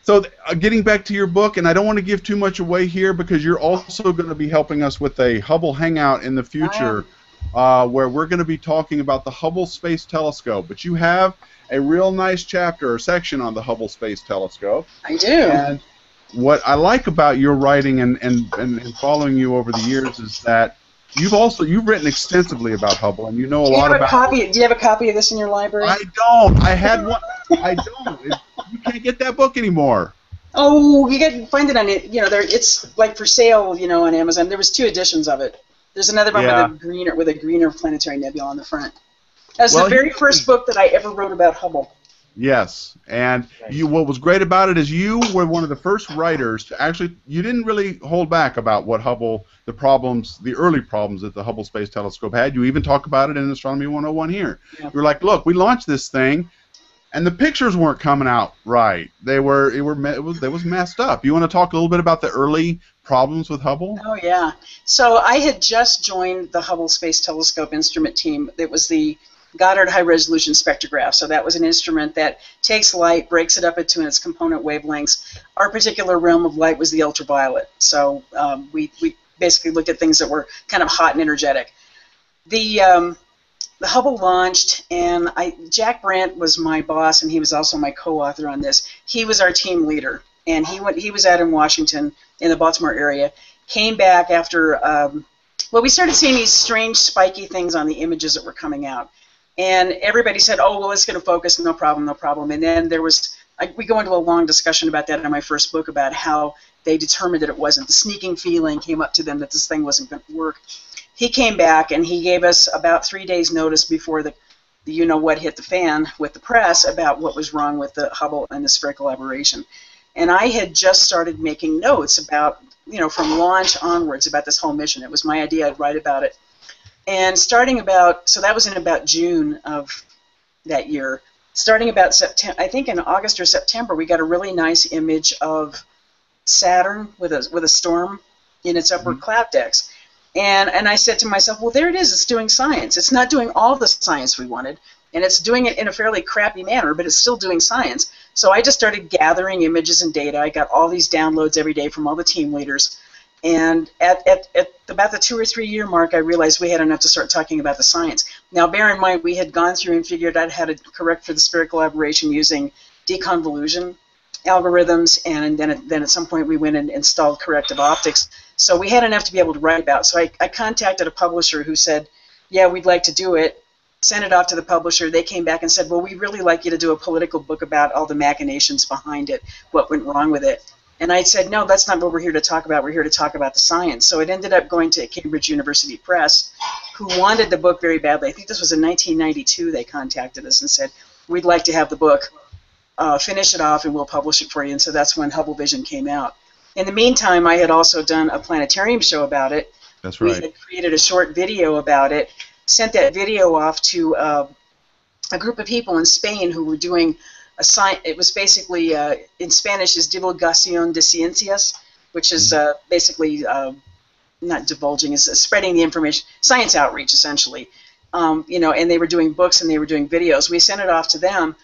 So getting back to your book, and I don't want to give too much away here because you're also going to be helping us with a Hubble Hangout in the future, where we're going to be talking about the Hubble Space Telescope. But you have a real nice chapter or section on the Hubble Space Telescope. I do. And what I like about your writing and following you over the years is that you've written extensively about Hubble, and you know a lot about. Do you have a copy of this in your library? I don't. I had one. I don't. You can't get that book anymore. Oh, you can find it on it. You know, it's like for sale. You know, on Amazon. There was 2 editions of it. There's another one with a greener planetary nebula on the front. That's the very first book that I ever wrote about Hubble. Yes, and what was great about it is you were one of the first writers to actually. You didn't really hold back about what Hubble, the early problems that the Hubble Space Telescope had. You even talk about it in Astronomy 101 here. Yeah. You were like, look, we launched this thing, and the pictures weren't coming out right. It was messed up. You want to talk a little bit about the early problems with Hubble? Oh yeah. So I had just joined the Hubble Space Telescope instrument team. It was the Goddard High Resolution Spectrograph. So that was an instrument that takes light, breaks it up into its component wavelengths. Our particular realm of light was the ultraviolet. So we basically looked at things that were kind of hot and energetic. The Hubble launched, and Jack Brandt was my boss, and he was also my co-author on this. He was our team leader, and he was out in Washington, in the Baltimore area. Came back after, well, we started seeing these strange spiky things on the images that were coming out. And everybody said, oh, well, it's going to focus, no problem, no problem. And then there was, we go into a long discussion about that in my first book about how they determined that it wasn't. The sneaking feeling came up to them that this thing wasn't going to work. He came back, and he gave us about 3 days' notice before the you-know-what hit the fan with the press about what was wrong with the Hubble and the spherical aberration. And I had just started making notes about, from launch onwards about this whole mission. It was my idea. I'd write about it. And starting about, so that was in about June of that year. Starting about September, I think in August or September, we got a really nice image of Saturn with a storm in its upward cloud decks. And I said to myself, well, there it is. It's doing science. It's not doing all the science we wanted, and it's doing it in a fairly crappy manner, but it's still doing science. So I just started gathering images and data. I got all these downloads every day from all the team leaders. And at about the 2 or 3 year mark, I realized we had enough to start talking about the science. Now, bear in mind, we had gone through and figured out how to correct for the spherical aberration using deconvolution algorithms, and then at some point we went and installed corrective optics. So we had enough to be able to write about. So I contacted a publisher who said, yeah, we'd like to do it. Sent it off to the publisher. They came back and said, well, we'd really like you to do a political book about all the machinations behind it, what went wrong with it. And I said, no, that's not what we're here to talk about. We're here to talk about the science. So it ended up going to Cambridge University Press, who wanted the book very badly. I think this was in 1992 they contacted us and said, we'd like to have the book. Finish it off and we'll publish it for you. And so that's when Hubble Vision came out. In the meantime, I had also done a planetarium show about it. That's right. We had created a short video about it, sent that video off to a group of people in Spain who were doing a science. It was basically, in Spanish, is divulgación de ciencias, which is basically not divulging, is spreading the information, science outreach, essentially. And they were doing books and they were doing videos. We sent it off to them.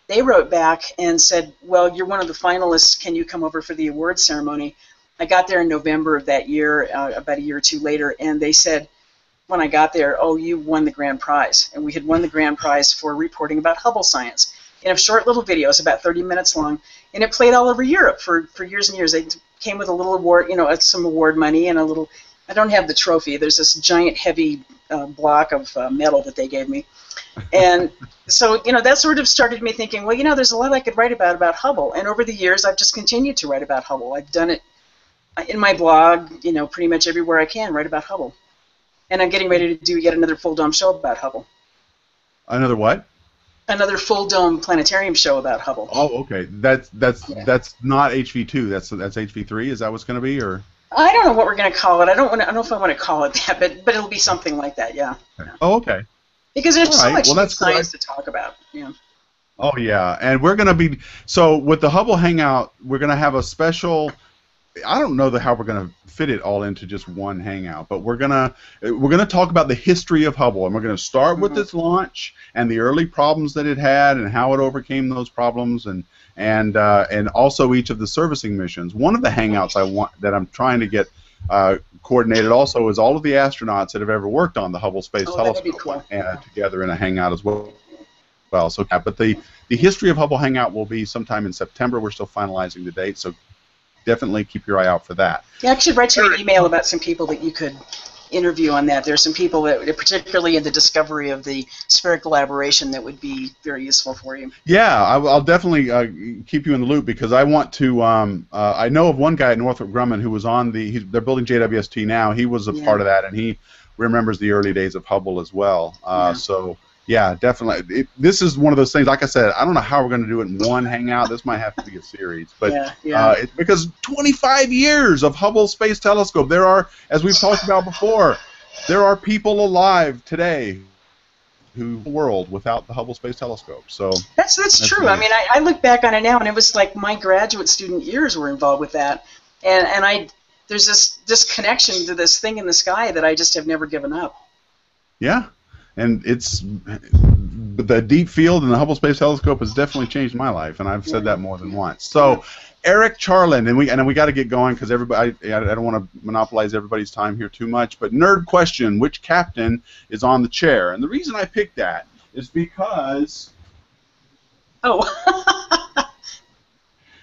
They wrote back and said, well, you're one of the finalists. Can you come over for the awards ceremony? I got there in November of that year, about a year or two later, and they said, when I got there, oh, you won the grand prize. And we had won the grand prize for reporting about Hubble science in a short little video. It's about 30 minutes long, and it played all over Europe for years and years. They came with a little award, some award money and a little, I don't have the trophy. There's this giant, heavy block of metal that they gave me. And so, that sort of started me thinking, well, there's a lot I could write about Hubble. And over the years, I've just continued to write about Hubble. I've done it in my blog, pretty much everywhere I can, write about Hubble. And I'm getting ready to do yet another full dome show about Hubble. Another what? Another full dome planetarium show about Hubble. Oh, okay. That's not HV2. That's HV3. Is that what's going to be, or? I don't know what we're going to call it. I don't know if I want to call it that, but it'll be something like that. Yeah. Okay. Oh, okay. Because there's so much science cool. to talk about. Yeah. Oh yeah, and we're going to be with the Hubble Hangout. We're going to have a special. I don't know how we're going to fit it all into just one hangout, but we're gonna talk about the history of Hubble, and we're going to start with its launch and the early problems that it had and how it overcame those problems, and also each of the servicing missions. One of the hangouts that I'm trying to get coordinated also is all of the astronauts that have ever worked on the Hubble Space Telescope cool. Together in a hangout as well. So, but the history of Hubble Hangout will be sometime in September. We're still finalizing the date, so definitely keep your eye out for that. Yeah, I should write you an email about some people that you could interview on that. There's some people that, particularly in the discovery of the spherical aberration, that would be very useful for you. Yeah, I'll definitely keep you in the loop, because I want to. I know of one guy at Northrop Grumman who was on they're building JWST now. He was a part of that, and he remembers the early days of Hubble as well. So. Yeah, definitely. This is one of those things, like I said, I don't know how we're going to do it in one hangout. This might have to be a series. But because 25 years of Hubble Space Telescope, there are, as we've talked about before, there are people alive today world without the Hubble Space Telescope. So that's true. I mean, I look back on it now, and it was like my graduate student years were involved with that. And there's this connection to this thing in the sky that I just have never given up. Yeah. And it's the deep field and the Hubble Space Telescope has definitely changed my life, and I've said that more than once. So, Eric Charland, and we got to get going because everybody, I don't want to monopolize everybody's time here too much. But nerd question: which captain is on the chair? And the reason I picked that is because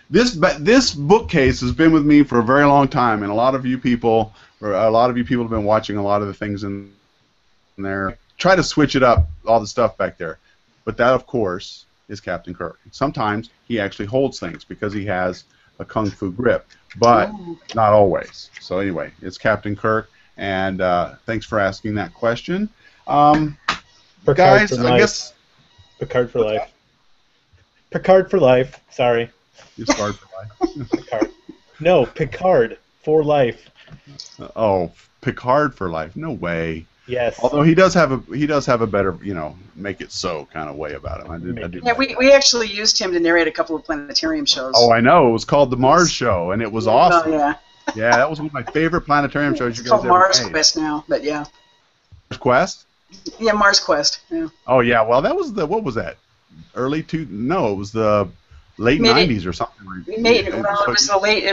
this bookcase has been with me for a very long time, and a lot of you people have been watching a lot of the things in there. Try to switch it up, all the stuff back there. But that, of course, is Captain Kirk. Sometimes he actually holds things because he has a kung fu grip, but not always. So anyway, it's Captain Kirk, and thanks for asking that question. Guys, I guess... Picard for life. Picard for life. Sorry. Picard for life. Picard. No, Picard for life. Oh, Picard for life. No way. Yes. Although he does have a better, make it so kind of way about him. I did yeah, we actually used him to narrate a couple of Planetarium shows. Oh, I know. It was called the Mars Show, and it was awesome. Oh, yeah. Yeah, that was one of my favorite Planetarium shows you guys ever made. It's called Mars Quest now, but yeah. Mars Quest? Yeah, Mars Quest. Yeah. Oh yeah. Well, that was what was that? No, it was the late '90s or something. It was the late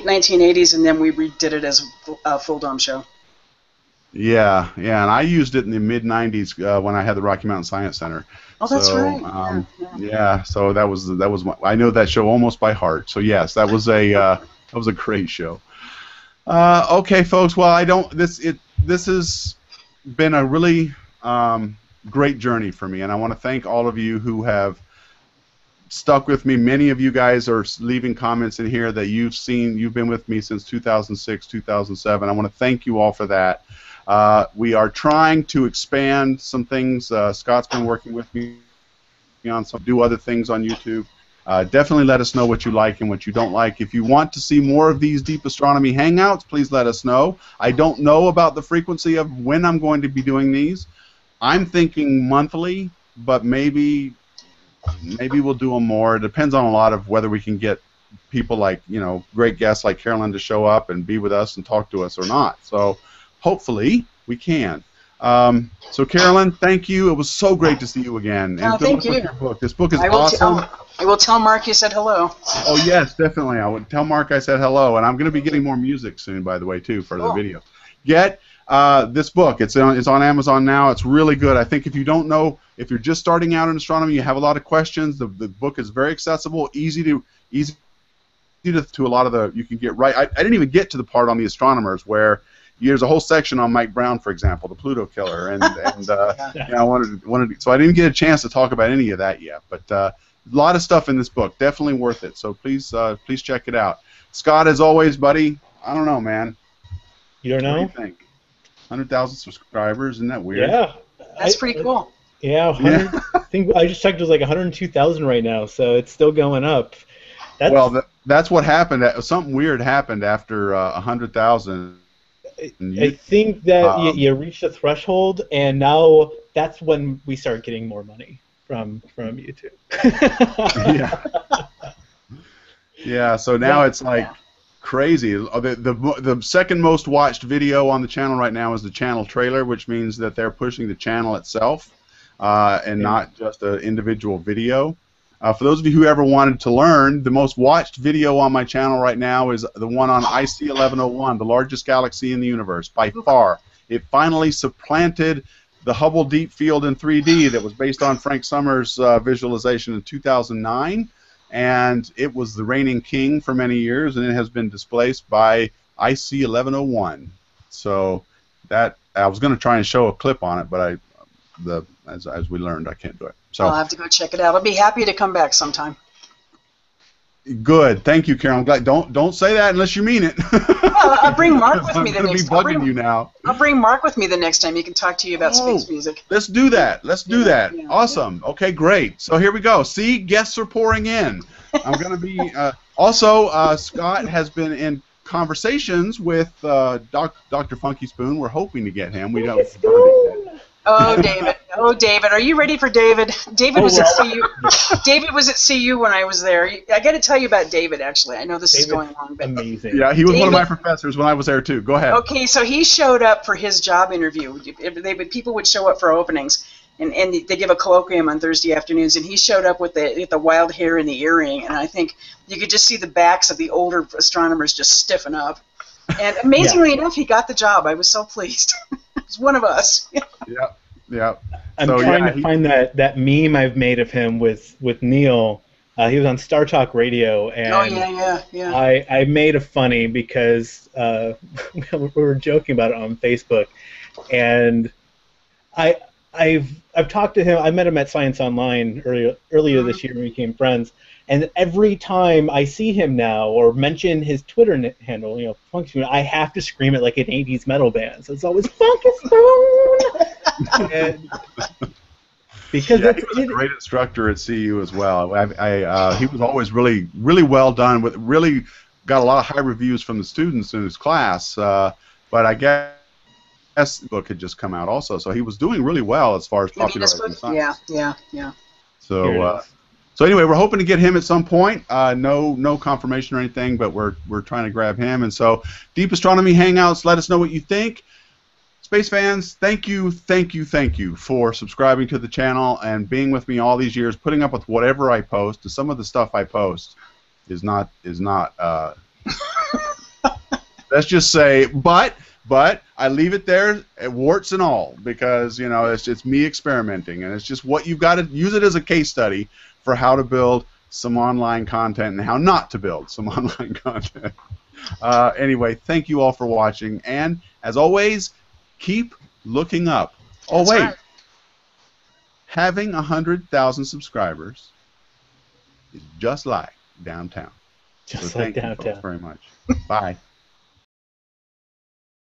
1980s, and then we redid it as a full dome show. Yeah, and I used it in the mid '90s when I had the Rocky Mountain Science Center. Oh, that's right. Yeah. So that was I know that show almost by heart. So yes, that was a great show. Okay, folks. Well, this has been a really great journey for me, and I want to thank all of you who have stuck with me. Many of you guys are leaving comments in here that you've been with me since 2006, 2007. I want to thank you all for that. We are trying to expand some things. Scott's been working with me on do other things on YouTube. Definitely let us know what you like and what you don't like. If you want to see more of these Deep Astronomy Hangouts, please let us know. I don't know about the frequency of when I'm going to be doing these. I'm thinking monthly, but maybe we'll do them more. It depends on a lot of whether we can get people like, great guests like Carolyn to show up and be with us and talk to us or not. So hopefully we can. So Carolyn, thank you. It was so great to see you again. And thank you. With your book. This book is awesome. I will tell Mark you said hello. Oh yes, definitely. I would tell Mark I said hello, and I'm going to be getting more music soon, by the way, too, for the video. Get this book. It's on Amazon now. It's really good. I think if you don't know, if you're just starting out in astronomy, you have a lot of questions. The book is very accessible, easy to a lot of the. You can get right. I didn't even get to the part on the astronomers where. There's a whole section on Mike Brown, for example, the Pluto killer, and I wanted so I didn't get a chance to talk about any of that yet. But a lot of stuff in this book, definitely worth it. So please check it out. Scott, as always, buddy. I don't know, man. You don't know? What do you think? 100,000 subscribers, isn't that weird? Yeah, that's pretty cool. Yeah, I think I just checked. It was like 102,000 right now, so it's still going up. That's what happened. Something weird happened after 100,000. I think that you reached a threshold, and now that's when we start getting more money from YouTube. Yeah. So now it's like crazy. The second most watched video on the channel right now is the channel trailer, which means that they're pushing the channel itself and not just an individual video. For those of you who ever wanted to learn, the most watched video on my channel right now is the one on IC 1101, the largest galaxy in the universe, by far. It finally supplanted the Hubble Deep Field in 3D that was based on Frank Summers' visualization in 2009, and it was the reigning king for many years, and it has been displaced by IC 1101. So that I was going to try and show a clip on it, but as we learned, I can't do it. So I'll have to go check it out. I'll be happy to come back sometime. Good, thank you, Carol. I'm glad. Don't say that unless you mean it. Well, I'll bring Mark with me the next time. I'm bugging you now. I'll bring Mark with me the next time. He can talk to you about space music. Let's do that. Yeah. Awesome. Yeah. Okay, great. So here we go. See, guests are pouring in. I'm going to be also. Scott has been in conversations with Dr. Funky Spoon. We're hoping to get him. We don't. Oh, David. Oh, David. Are you ready for David? David was at CU. David was at CU when I was there. I got to tell you about David, actually. I know this is going long. But amazing. Yeah, he was one of my professors when I was there, too. Go ahead. Okay, so he showed up for his job interview. People would show up for openings. and they give a colloquium on Thursday afternoons, and he showed up with the wild hair and the earring, and I think you could just see the backs of the older astronomers just stiffen up. And amazingly enough, he got the job. I was so pleased. He's one of us. Yeah. I'm trying to find that meme I've made of him with Neil. He was on Star Talk Radio, and I made a funny because we were joking about it on Facebook, and I've talked to him. I met him at Science Online earlier this year. We became friends, and every time I see him now or mention his Twitter handle, Funky, I have to scream it like an '80s metal band. So it's always Funky Spoon. And because he was a great instructor at CU as well. He was always really, really well done. Really got a lot of high reviews from the students in his class. But I guess the book had just come out also, so he was doing really well as far as popularizing science. Yeah. So anyway, we're hoping to get him at some point. No confirmation or anything, but we're trying to grab him. And so, Deep Astronomy Hangouts, let us know what you think. Space fans, thank you for subscribing to the channel and being with me all these years, putting up with whatever I post. Some of the stuff I post is not let's just say, but I leave it there, warts and all, because it's me experimenting, and it's just what you've got to use it as a case study for how to build some online content and how not to build some online content. Anyway, thank you all for watching, and as always, keep looking up. Oh, wait. Right. Having 100,000 subscribers is just like downtown. Just like downtown. Thank you folks very much. Bye.